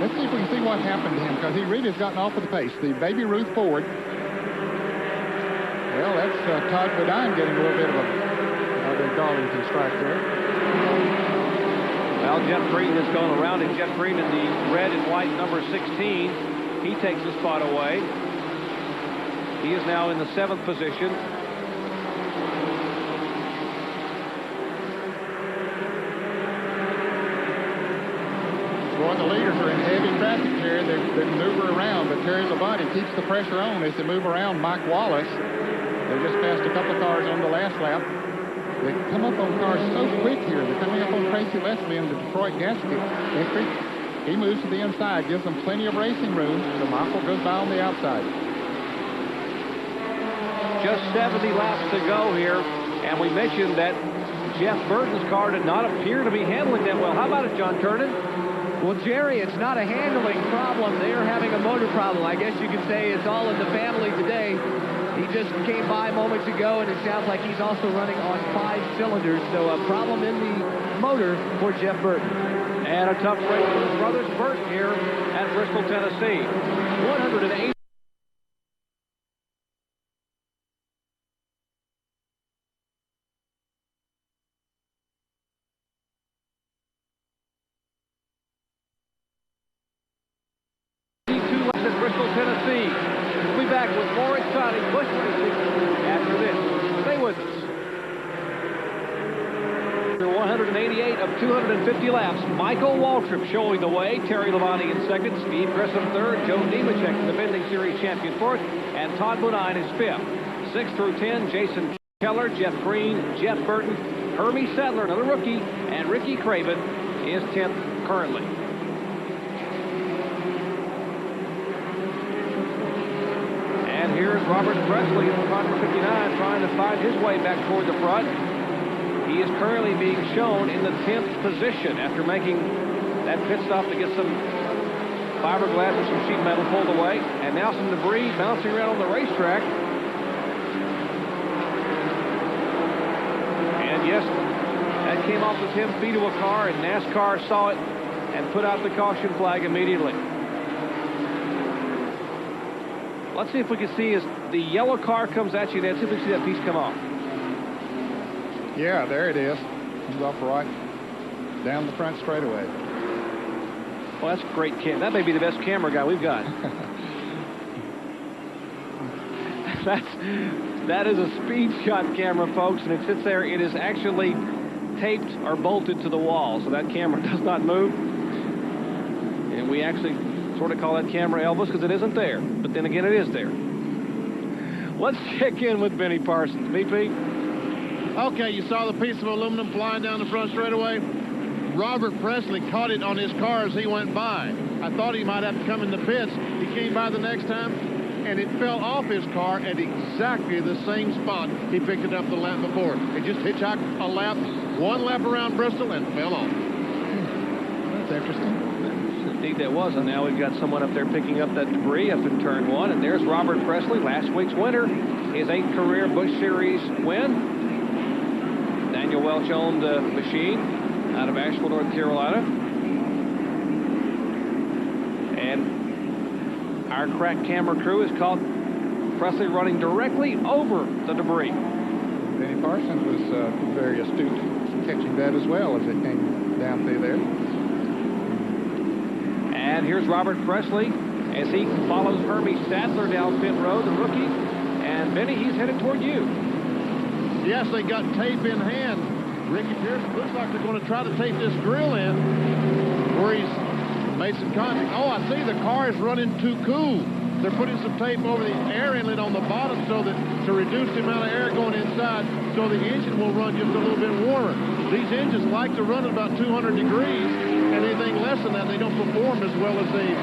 Let's see if we can see what happened to him, because he really has gotten off of the pace. The Baby Ruth Ford. Well, that's Todd Bodine getting a little bit of a Darlington strike there. Well, Jeff Green has gone around, and Jeff Green in the red and white number 16. He takes the spot away. He is now in the 7th position. Boy, the leaders are in heavy traffic here. They maneuver around, but Terry Labonte keeps the pressure on as they move around Mike Wallace. They just passed a couple of cars on the last lap. They come up on cars so quick here. They're coming up on Tracy Leslie in the Detroit gasket entry. He moves to the inside, gives them plenty of racing room, so Michael goes by on the outside. Just 70 laps to go here, and we mentioned that Jeff Burton's car did not appear to be handling that well. How about it, John Turner? Well, Jerry, it's not a handling problem. They are having a motor problem. I guess you could say it's all in the family today. He just came by moments ago, and it sounds like he's also running on 5 cylinders. So a problem in the motor for Jeff Burton. And a tough race for his brothers Burton here at Bristol, Tennessee. 108. At Bristol, Tennessee. We'll be back with more exciting Busch racing after this. Stay with us. 188 of 250 laps. Michael Waltrip showing the way. Terry Labonte in second. Steve Grissom third. Joe Nemechek, the defending series champion, fourth. And Todd Bodine is fifth. 6 through 10, Jason Keller, Jeff Green, Jeff Burton, Hermie Sadler, another rookie, and Ricky Craven is 10th currently. And here's Robert Presley in the front for 59, trying to find his way back toward the front. He is currently being shown in the 10th position after making that pit stop to get some fiberglass or some sheet metal pulled away. And now some debris bouncing around on the racetrack. And yes, that came off the 10 feet of a car, and NASCAR saw it and put out the caution flag immediately. Let's see if we can see as the yellow car comes at you. Let's see if we can see that piece come off. Yeah, there it is. Comes off right down the front straightaway. Well, that's great. That may be the best camera guy we've got. That is a speed shot camera, folks, and it sits there. It is actually taped or bolted to the wall, so that camera does not move. And we actually sort of call that camera Elvis because it isn't there. But then again, it is there. Let's check in with Benny Parsons. BP? Okay, you saw the piece of aluminum flying down the front straightaway. Robert Presley caught it on his car as he went by. I thought he might have to come in the pits. He came by the next time, and it fell off his car at exactly the same spot he picked it up the lap before. It just hitchhiked a lap, one lap around Bristol, and fell off. That's interesting. Indeed, that was. And now we've got someone up there picking up that debris up in turn 1. And there's Robert Presley, last week's winner, his 8th career Busch Series win. Daniel Welch owned the machine out of Asheville, North Carolina. And our crack camera crew has caught Presley running directly over the debris. Benny Parsons was very astute catching that as well as it came down through there. And here's Robert Presley as he follows Hermie Sadler down pit road, the rookie. And Benny, he's headed toward you. Yes, they got tape in hand. Ricky Pierce looks like they're going to try to tape this grill in where he's made some contact. Oh, I see the car is running too cool. They're putting some tape over the air inlet on the bottom so that to reduce the amount of air going inside so the engine will run just a little bit warmer. These engines like to run at about 200 degrees, and anything less than that, they don't perform as well as they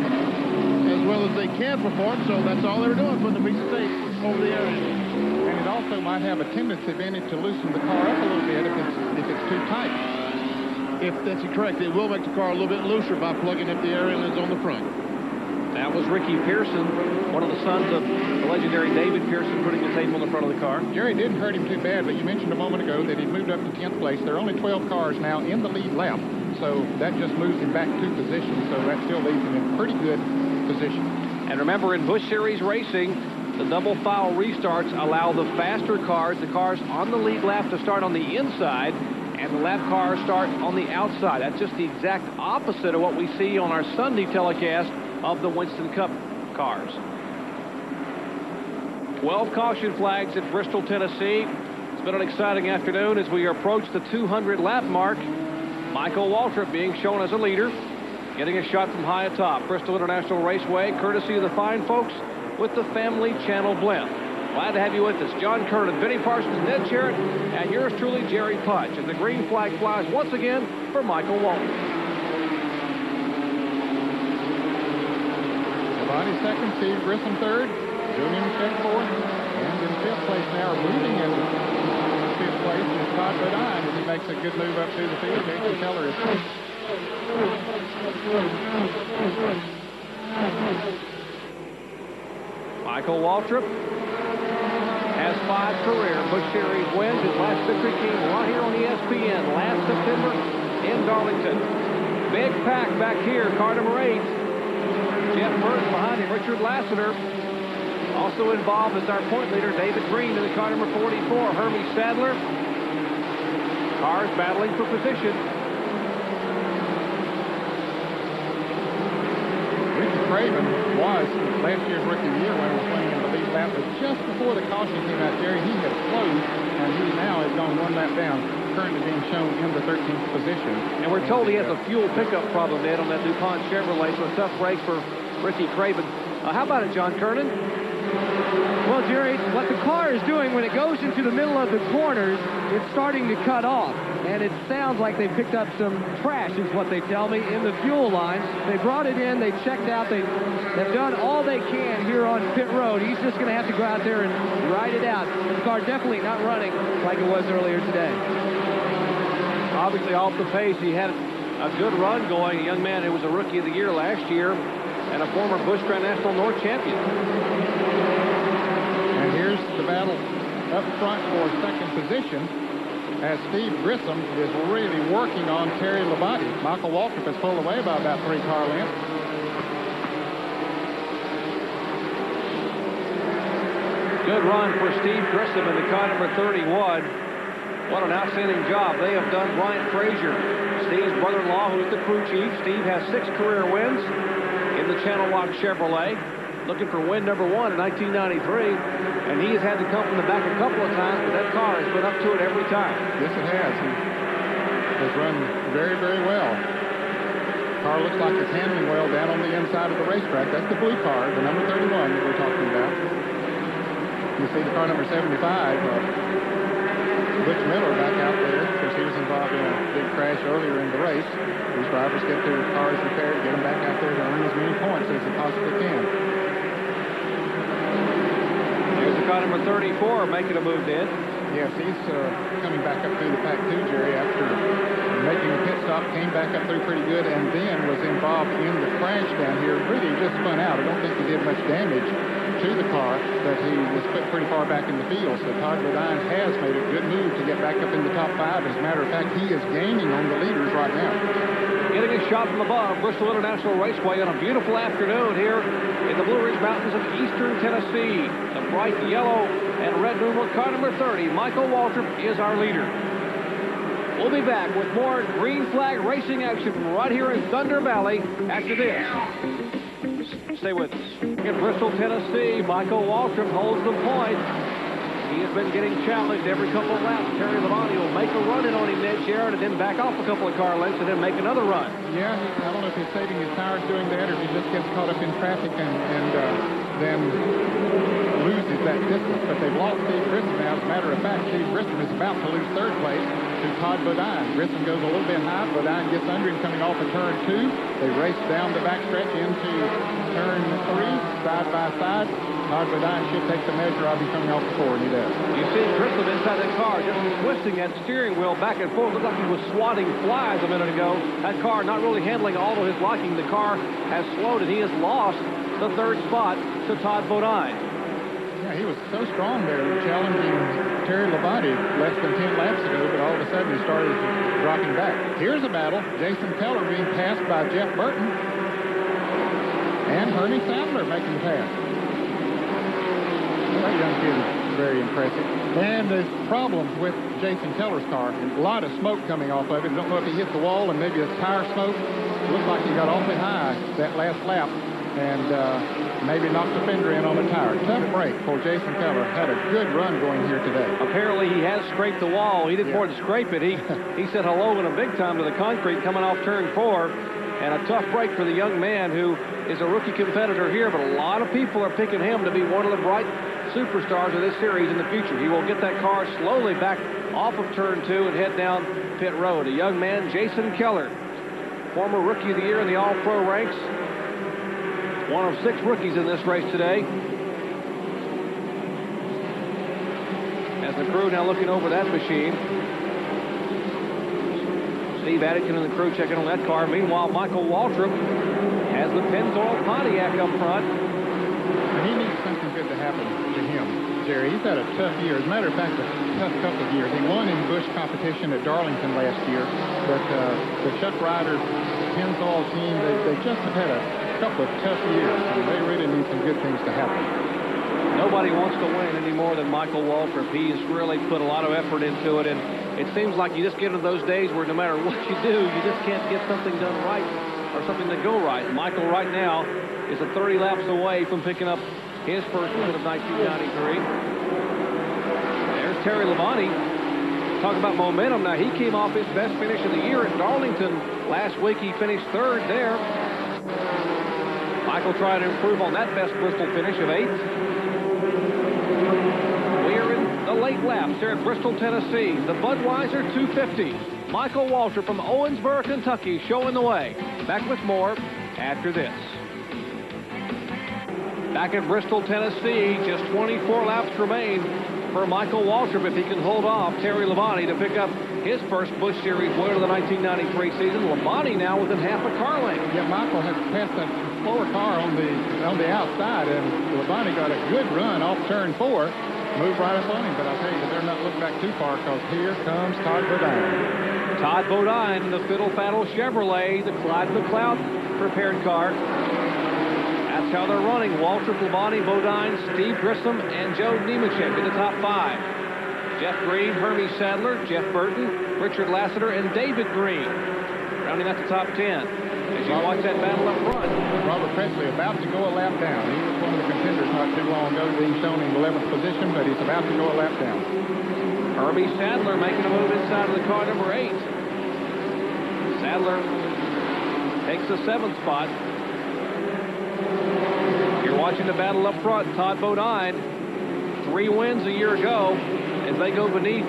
can perform. So that's all they're doing, putting a piece of tape over the air inlet. And it also might have a tendency in it to loosen the car up a little bit if it's too tight. If that's correct, it will make the car a little bit looser by plugging up the air inlets on the front. That was Ricky Pearson, one of the sons of the legendary David Pearson, putting the tape on the front of the car. Jerry didn't hurt him too bad, but you mentioned a moment ago that he moved up to 10th place. There are only 12 cars now in the lead lap, so that just moves him back 2 positions, so that still leaves him in pretty good position. And remember, in Busch Series racing, the double foul restarts allow the faster cars, the cars on the lead lap, to start on the inside, and the lap cars start on the outside. That's just the exact opposite of what we see on our Sunday telecast of the Winston Cup cars. 12 caution flags at Bristol, Tennessee. It's been an exciting afternoon as we approach the 200 lap mark. Michael Waltrip being shown as a leader, getting a shot from high atop Bristol International Raceway, courtesy of the fine folks with the Family Channel blend. Glad to have you with us. John Kernan, Vinnie Parsons, Ned Jarrett, and yours truly, Jerry Punch. And the green flag flies once again for Michael Waltrip. Labonte second, Steve Grissom third, Julian Smith fourth, and in 5th place now, moving into 5th place is Todd Bodine, as he makes a good move up through the field. Jason Keller is first. Michael Waltrip has 5 career Busch Series wins. His last victory came right here on ESPN last September in Darlington. Big pack back here, car number 8. Jeff Burton behind him, Richard Lassiter. Also involved is our point leader, David Green, in the car number 44, Hermie Sadler. Cars battling for position. Ricky Craven was last year's Rookie of the Year when he was playing in the lead lap, but just before the caution came out, Jerry, he had slowed, and he now has gone 1 lap down, currently being shown in the 13th position. And we're told he has a fuel pickup problem, Ed, on that DuPont Chevrolet, so a tough break for Ricky Craven. How about it, John Kernan? Well, Jerry, what the car is doing when it goes into the middle of the corners, it's starting to cut off. And it sounds like they picked up some trash, is what they tell me, in the fuel line. They brought it in, they checked out, they've done all they can here on pit road. He's just going to have to go out there and ride it out. The car definitely not running like it was earlier today. Obviously off the pace. He had a good run going. A young man who was a Rookie of the Year last year and a former Busch Grand National North champion. And here's the battle up front for second position as Steve Grissom is really working on Terry Labonte. Michael Waltrip has pulled away by about 3 car lengths. Good run for Steve Grissom in the car number 31. What an outstanding job they have done. Bryant Frazier, Steve's brother-in-law, who's the crew chief. Steve has 6 career wins in the Channel Lock Chevrolet, looking for win number 1 in 1993. And he has had to come from the back a couple of times, but that car has been up to it every time. Yes, it has. He has run very, very well. The car looks like it's handling well down on the inside of the racetrack. That's the blue car, the number 31 that we're talking about. You see the car number 75, Butch Miller back out there, because he was involved in a big crash earlier in the race. These drivers get their cars repaired, get them back out there to earn as many points as they possibly can. Here's the car number 34 making a move, Ed. Yes, he's coming back up through the pack too, Jerry, after making a pit stop, came back up through pretty good, and then was involved in the crash down here. Really just spun out. I don't think he did much damage to the car, but he was put pretty far back in the field. So Todd Bodine has made a good move to get back up in the top 5. As a matter of fact, he is gaining on the leaders right now. Getting a shot from above Bristol International Raceway on a beautiful afternoon here in the Blue Ridge Mountains of eastern Tennessee. The bright yellow and red numeral car number 30, Michael Waltrip, is our leader. We'll be back with more green flag racing action from right here in Thunder Valley after this. Stay with us. In Bristol, Tennessee, Michael Waltrip holds the point. He has been getting challenged every couple of laps. Terry Labonte will make a run in on him, Ned Jarrett, and then back off a couple of car lengths and then make another run. Yeah, I don't know if he's saving his tires doing that or if he just gets caught up in traffic and then loses that distance. But they've lost Steve Grissom now. As a matter of fact, Steve Grissom is about to lose 3rd place to Todd Bodine. Grissom goes a little bit high. Bodine gets under him coming off of turn 2. They race down the backstretch into turn 3, side by side. Todd Bodine should take the measure of him coming off the 4, and he does. does. You see Grissom inside that car, just twisting that steering wheel back and forth. Looked like he was swatting flies a minute ago. That car not really handling all to his liking. The car has slowed, and he has lost the third spot to Todd Bodine. Yeah, he was so strong there, challenging Terry Labonte less than 10 laps ago, but all of a sudden he started dropping back. Here's a battle. Jason Keller being passed by Jeff Burton. And Hermie Sandler making the pass. That young kid is very impressive. And there's problems with Jason Keller's car. A lot of smoke coming off of it. Don't know if he hit the wall and maybe it's tire smoke. Looks like he got awfully high that last lap and maybe knocked the fender in on the tire. Tough break for Jason Keller. Had a good run going here today. Apparently he has scraped the wall. He did more than scrape it. He said hello in a big time to the concrete coming off turn 4. And a tough break for the young man who is a rookie competitor here, but a lot of people are picking him to be one of the bright superstars of this series in the future. He will get that car slowly back off of turn 2 and head down pit road. A young man, Jason Keller, former Rookie of the Year in the All-Pro ranks. One of 6 rookies in this race today. As the crew now looking over that machine. Steve Addington and the crew checking on that car. Meanwhile, Michael Waltrip has the Pennzoil Pontiac up front. And he needs something good to happen to him, Jerry. He's had a tough year. As a matter of fact, a tough couple of years. He won in Busch competition at Darlington last year, but the Chuck Ryder Pennzoil team, they just have had a couple of tough years, and they really need some good things to happen. Nobody wants to win any more than Michael Waltrip. He's really put a lot of effort into it, and it seems like you just get into those days where no matter what you do, you just can't get something done right or something to go right. Michael right now is 30 laps away from picking up his first win of 1993. There's Terry Labonte. Talk about momentum. Now, he came off his best finish of the year at Darlington last week. He finished 3rd there. Michael trying to improve on that best Bristol finish of 8th. We're in the late laps here at Bristol, Tennessee. The Budweiser 250. Michael Waltrip from Owensboro, Kentucky, showing the way. Back with more after this. Back at Bristol, Tennessee, just 24 laps remain for Michael Waltrip if he can hold off Terry Labonte to pick up his first Busch Series win of the 1993 season. Labonte now within half a car length. Yeah, Michael has passed that slower car on the outside, and Labonte got a good run off turn 4. Moved right up on him, but I'll tell you, they're not looking back too far because here comes Todd Bodine. Todd Bodine, the Fiddle Faddle Chevrolet, the Clyde McLeod prepared car. That's how they're running. Waltrip, Labonte, Bodine, Steve Grissom, and Joe Nemechek in the top 5. Jeff Green, Hermie Sadler, Jeff Burton, Richard Lassiter, and David Green rounding out the top 10. As you watch that battle up front. Robert Presley about to go a lap down. He was one of the contenders not too long ago, being shown in 11th position, but he's about to go a lap down. Hermie Sadler making a move inside of the car number 8. Sadler takes the 7th spot. You're watching the battle up front. Todd Bodine, 3 wins a year ago as they go beneath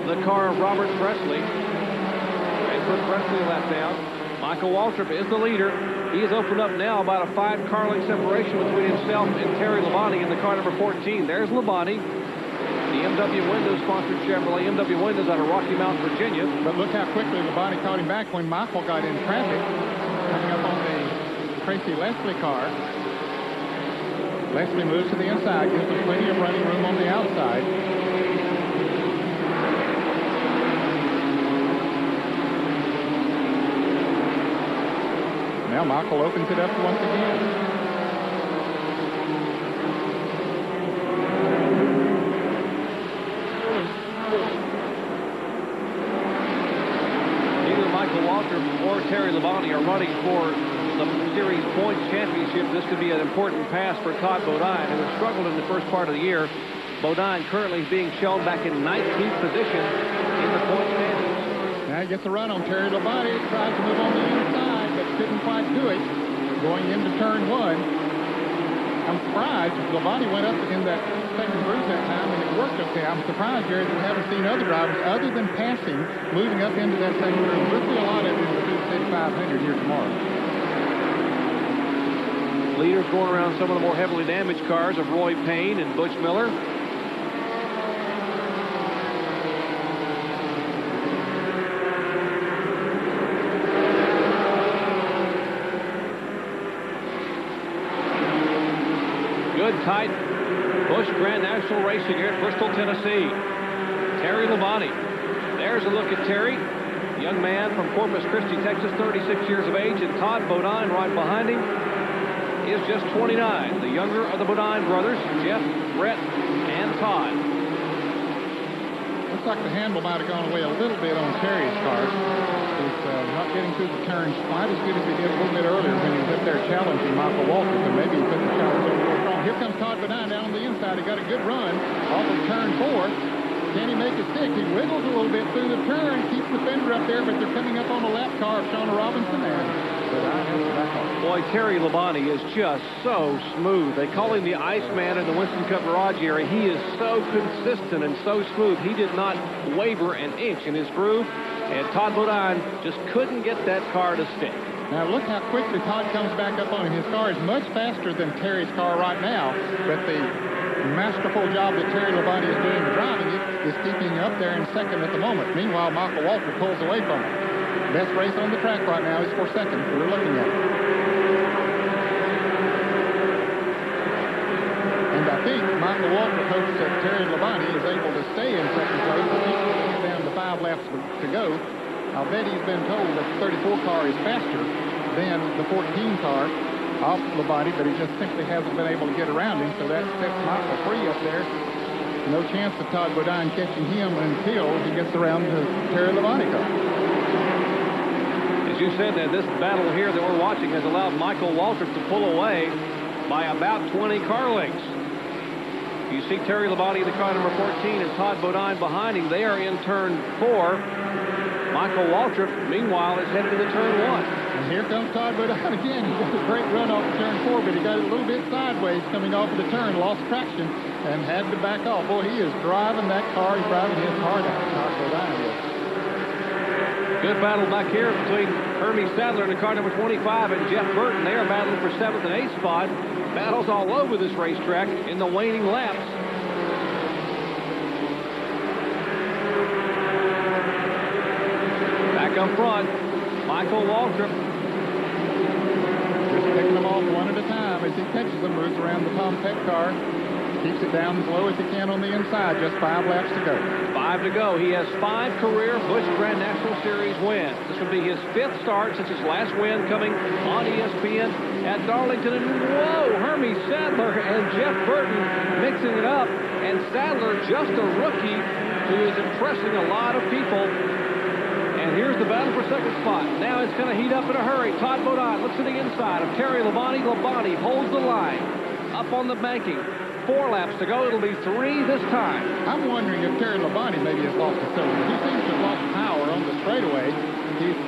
the car of Robert Presley. They put Presley a lap down. Michael Waltrip is the leader. He has opened up now about a 5-car length separation between himself and Terry Labonte in the car number 14. There's Labonte, the MW Windows sponsored Chevrolet, MW Windows out of Rocky Mount, Virginia. But look how quickly Labonte caught him back when Michael got in traffic, coming up on the Tracy Leslie car. Leslie moves to the inside, gives him plenty of running room on the outside. Now Michael opens it up once again. Neither Michael Waltrip or Terry Labonte are running for the Series Points Championship. This could be an important pass for Todd Bodine, who has struggled in the first part of the year. Bodine currently being shown back in 19th position in the points standings. Now he gets a run on Terry Labonte. Tries to move on the inside, but couldn't quite do it. Going into turn 1. I'm surprised. Labonte went up in that second groove that time, and it worked okay. I'm surprised, Jerry, that we haven't seen other drivers, other than passing, moving up into that second groove. We'll see a lot of it in the City 500 here tomorrow. Leaders going around some of the more heavily damaged cars of Roy Payne and Butch Miller. good, tight Busch Grand National racing here at Bristol, Tennessee. Terry Labonte. There's a look at Terry. Young man from Corpus Christi, Texas, 36 years of age, and Todd Bodine right behind him is just 29. The younger of the Bodine brothers, Jeff, Brett, and Todd. Looks like the handle might have gone away a little bit on Terry's car. He's not getting through the turns quite as good as he did a little bit earlier when he was up there challenging Michael Walker, so maybe he put the challenge over a little strong. Here comes Todd Bodine down on the inside. He got a good run off of turn 4. Can he make it stick? He wiggles a little bit through the turn, keeps the fender up there, but they're coming up on the lap car of Shauna Robinson, and Bodine has to back off. Boy, Terry Labonte is just so smooth. They call him the Iceman in the Winston Cup Garage area. He is so consistent and so smooth. He did not waver an inch in his groove, and Todd Bodine just couldn't get that car to stick. Now look how quickly Todd comes back up on him. His car is much faster than Terry's car right now, but the masterful job that Terry Labonte is doing driving it is keeping up there in second at the moment. Meanwhile, Michael Walker pulls away from him. Best race on the track right now is for second. We're looking at it. And I think Michael Walker hopes that Terry Labonte is able to stay in second place. He's down to 5 laps to go. I'll bet he's been told that the 34 car is faster than the 14 car off Labonte, but he just simply hasn't been able to get around him, so that sets Michael free up there. No chance of Todd Bodine catching him until he gets around the Terry Labonte car. As you said, that this battle here that we're watching has allowed Michael Waltrip to pull away by about 20 car lengths. You see Terry Labonte in the car number 14 and Todd Bodine behind him. They are in turn 4. Michael Waltrip, meanwhile, is headed into turn 1. And here comes Todd Bodine again. He got a great run off of turn 4, but he got it a little bit sideways coming off of the turn, lost traction, and had to back off. Boy, he is driving that car. He's driving his car down. Todd Bodine is. Good battle back here between Hermie Sadler in the car number 25 and Jeff Burton. They are battling for 7th and 8th spot. Battles all over this racetrack in the waning laps. Up front, Michael Waltrip. Just picking them off one at a time as he catches them, moves around the Tom Petty car, keeps it down as low as he can on the inside. Just 5 laps to go. 5 to go. He has 5 career Busch Grand National Series wins. This will be his 5th start since his last win coming on ESPN at Darlington. And whoa, Hermie Sadler and Jeff Burton mixing it up. And Sadler, just a rookie who is impressing a lot of people. And here's the battle for second spot. Now it's going to heat up in a hurry. Todd Bodine looks to the inside of Terry Labonte. Labonte holds the line up on the banking. 4 laps to go. It'll be 3 this time. I'm wondering if Terry Labonte maybe has lost a cylinder. He seems to have lost power on the straightaway. He's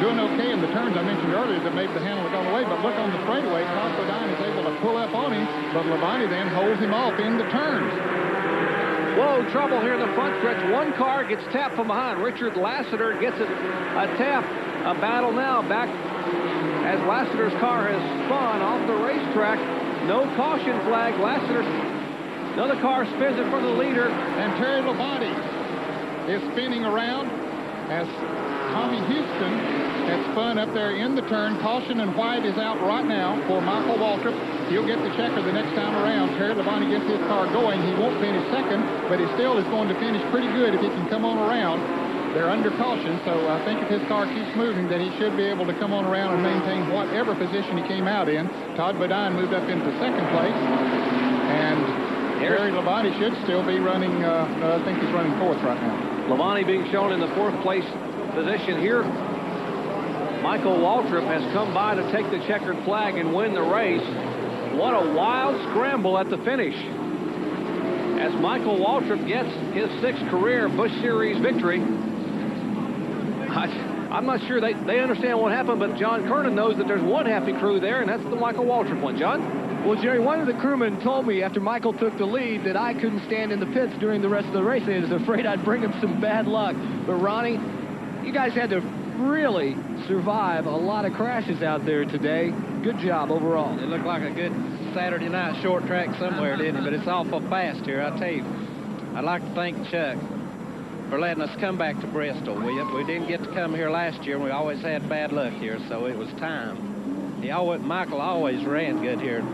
doing okay in the turns. I mentioned earlier that maybe the handle had gone away, but look on the straightaway. Todd Bodine is able to pull up on him, but Labonte then holds him off in the turns. Whoa, trouble here in the front stretch. One car gets tapped from behind. Richard Lassiter gets a tap. A battle now back as Lassiter's car has spun off the racetrack. No caution flag. Lassiter, another car spins in front of the leader. And Terry Labonte is spinning around as Tommy Houston has spun up there in the turn. Caution and white is out right now for Michael Waltrip. He'll get the checker the next time around. Terry Labonte gets his car going. He won't finish second, but he still is going to finish pretty good if he can come on around. They're under caution, so I think if his car keeps moving, then he should be able to come on around and maintain whatever position he came out in. Todd Bodine moved up into second place, and Terry Labonte should still be running, I think he's running 4th right now. Labonte being shown in the 4th place position here. Michael Waltrip has come by to take the checkered flag and win the race. What a wild scramble at the finish as Michael Waltrip gets his 6th career Busch Series victory. I'm not sure they understand what happened, but John Kernan knows that there's one happy crew there, and that's the Michael Waltrip one. John? Well, Jerry, one of the crewmen told me after Michael took the lead that I couldn't stand in the pits during the rest of the race. He was afraid I'd bring him some bad luck. But, Ronnie, you guys had to really survive a lot of crashes out there today. Good job overall. It looked like a good Saturday night short track somewhere, didn't it? But it's awful fast here, I tell you. I'd like to thank Chuck for letting us come back to Bristol. We didn't get to come here last year, and we always had bad luck here, so it was time. Michael always ran good here.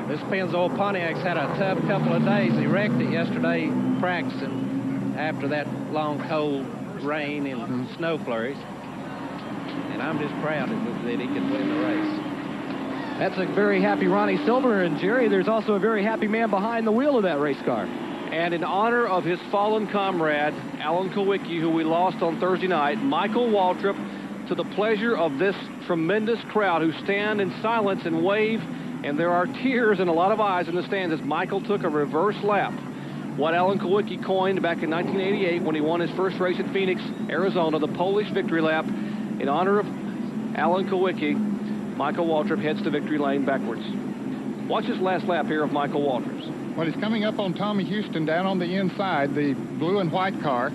This Pennzoil Pontiac's had a tough couple of days. He wrecked it yesterday practicing after that long, cold rain and snow flurries. And I'm just proud that he could win the race. That's a very happy Ronnie Silver. And, Jerry, there's also a very happy man behind the wheel of that race car. And in honor of his fallen comrade, Alan Kowicki, who we lost on Thursday night, Michael Waltrip, to the pleasure of this tremendous crowd who stand in silence and wave, and there are tears and a lot of eyes in the stands as Michael took a reverse lap. What Alan Kowicki coined back in 1988 when he won his first race at Phoenix, Arizona, the Polish victory lap. In honor of Alan Kowicki, Michael Waltrip heads to victory lane backwards. Watch his last lap here of Michael Waltrip's. Well, he's coming up on Tommy Houston down on the inside, the blue and white car.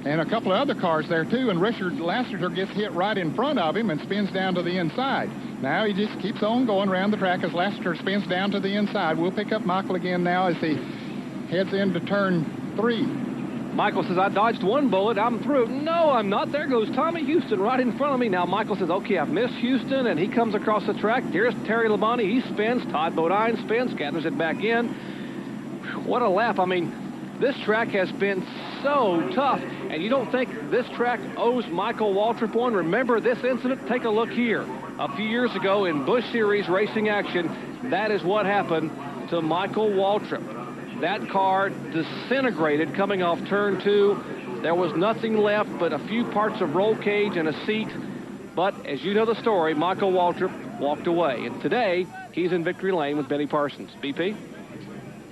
And a couple of other cars there, too, and Richard Lassiter gets hit right in front of him and spins down to the inside. Now he just keeps on going around the track as Lassiter spins down to the inside. We'll pick up Michael again now as he heads into turn 3. Michael says, I dodged one bullet, I'm through. No, I'm not. There goes Tommy Houston right in front of me. Now Michael says, okay, I've missed Houston, and he comes across the track. Here's Terry Labonte. He spins. Todd Bodine spins, gathers it back in. What a lap. I mean, this track has been so tough, and you don't think this track owes Michael Waltrip one? Remember this incident? Take a look here. A few years ago in Busch Series racing action, that is what happened to Michael Waltrip. That car disintegrated coming off turn 2. There was nothing left but a few parts of roll cage and a seat. But as you know the story, Michael Waltrip walked away. And today, he's in victory lane with Benny Parsons. BP?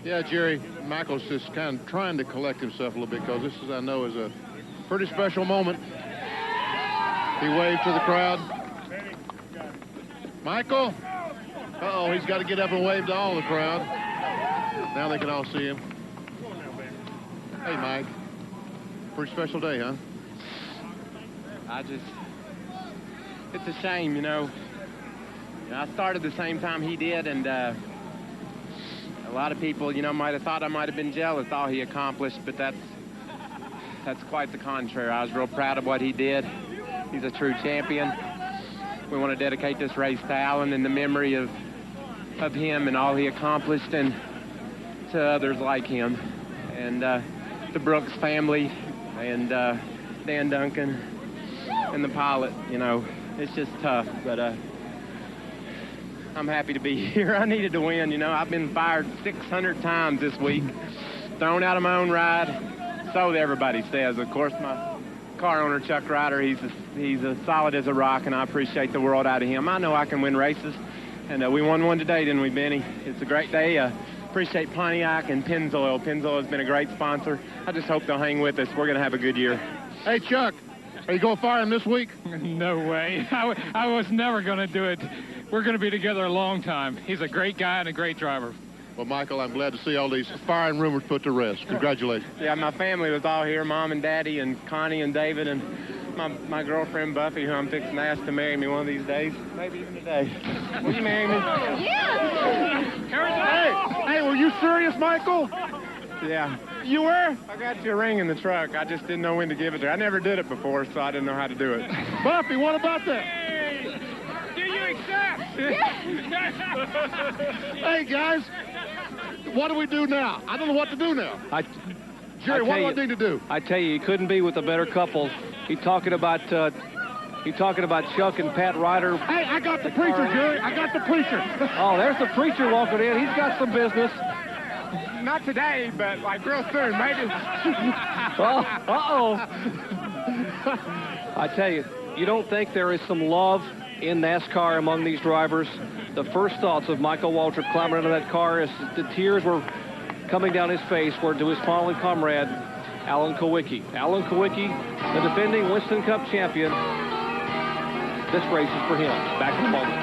Yeah, Jerry, Michael's just kind of trying to collect himself a little bit because this, is, I know, is a pretty special moment. He waved to the crowd. Michael? Uh-oh, he's got to get up and wave to all the crowd. Now they can all see him. Hey, Mike. Pretty special day, huh? It's a shame, you know. I started the same time he did, and a lot of people, you know, might have thought I might have been jealous of all he accomplished, but that's quite the contrary. I was real proud of what he did. He's a true champion. We want to dedicate this race to Alan in the memory of him and all he accomplished, and to others like him, and the Brooks family, and Dan Duncan, and the pilot. You know, it's just tough, but I'm happy to be here. I needed to win, you know. I've been fired 600 times this week, thrown out of my own ride, so everybody says. Of course, my car owner, Chuck Ryder, he's as solid as a rock, and I appreciate the world out of him. I know I can win races, and we won one today, didn't we, Benny? It's a great day. Appreciate Pontiac and Pennzoil. Pennzoil has been a great sponsor. I just hope they'll hang with us. We're going to have a good year. Hey, Chuck, are you going to fire him this week? No way. I was never going to do it. We're going to be together a long time. He's a great guy and a great driver. Well, Michael, I'm glad to see all these firing rumors put to rest. Congratulations. Yeah, my family was all here, Mom and Daddy and Connie and David and my girlfriend Buffy, who I'm fixing to ask to marry me one of these days. Maybe even today. Will you marry me? Yeah! Hey, were you serious, Michael? Yeah. You were? I got you a ring in the truck. I just didn't know when to give it to her. I never did it before, so I didn't know how to do it. Buffy, what about that? Do you accept? Hey, guys, what do we do now? I don't know what to do now. Jerry, what do I need to do? I tell you, he couldn't be with a better couple. He's talking about Chuck and Pat Ryder. Hey, I got the preacher, Jerry. I got the preacher. Oh, there's the preacher walking in. He's got some business. Not today, but like real soon, maybe. Uh-oh. I tell you, you don't think there is some love in NASCAR among these drivers? The first thoughts of Michael Waltrip climbing into that car as the tears were coming down his face were to his fallen comrade, Alan Kowicki. Alan Kowicki, the defending Winston Cup champion. This race is for him. Back in a moment.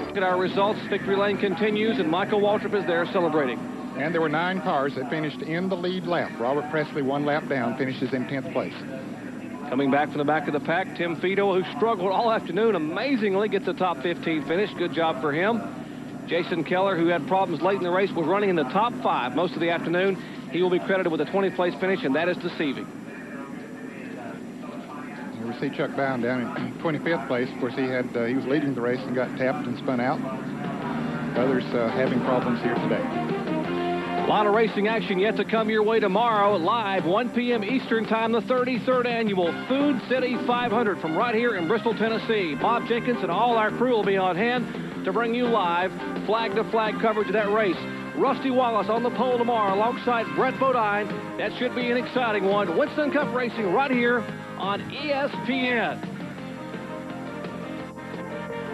Look at our results. Victory lane continues, and Michael Waltrip is there celebrating. And there were 9 cars that finished in the lead lap. Robert Presley, 1 lap down, finishes in 10th place. Coming back from the back of the pack, Tim Fido, who struggled all afternoon, amazingly gets a top 15 finish. Good job for him. Jason Keller, who had problems late in the race, was running in the top 5 most of the afternoon. He will be credited with a 20th place finish, and that is deceiving. we see Chuck Bound down in 25th place. Of course, he was leading the race and got tapped and spun out. Others having problems here today. A lot of racing action yet to come your way tomorrow. Live, 1 p.m. Eastern Time, the 33rd Annual Food City 500 from right here in Bristol, Tennessee. Bob Jenkins and all our crew will be on hand to bring you live flag-to-flag coverage of that race. Rusty Wallace on the pole tomorrow alongside Brett Bodine. That should be an exciting one. Winston Cup Racing right here on ESPN.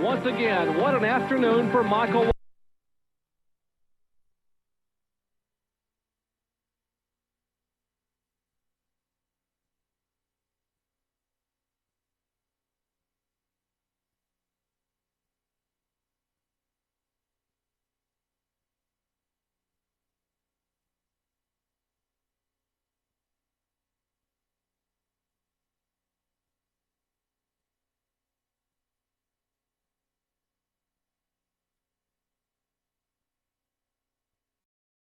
Once again, what an afternoon for Michael.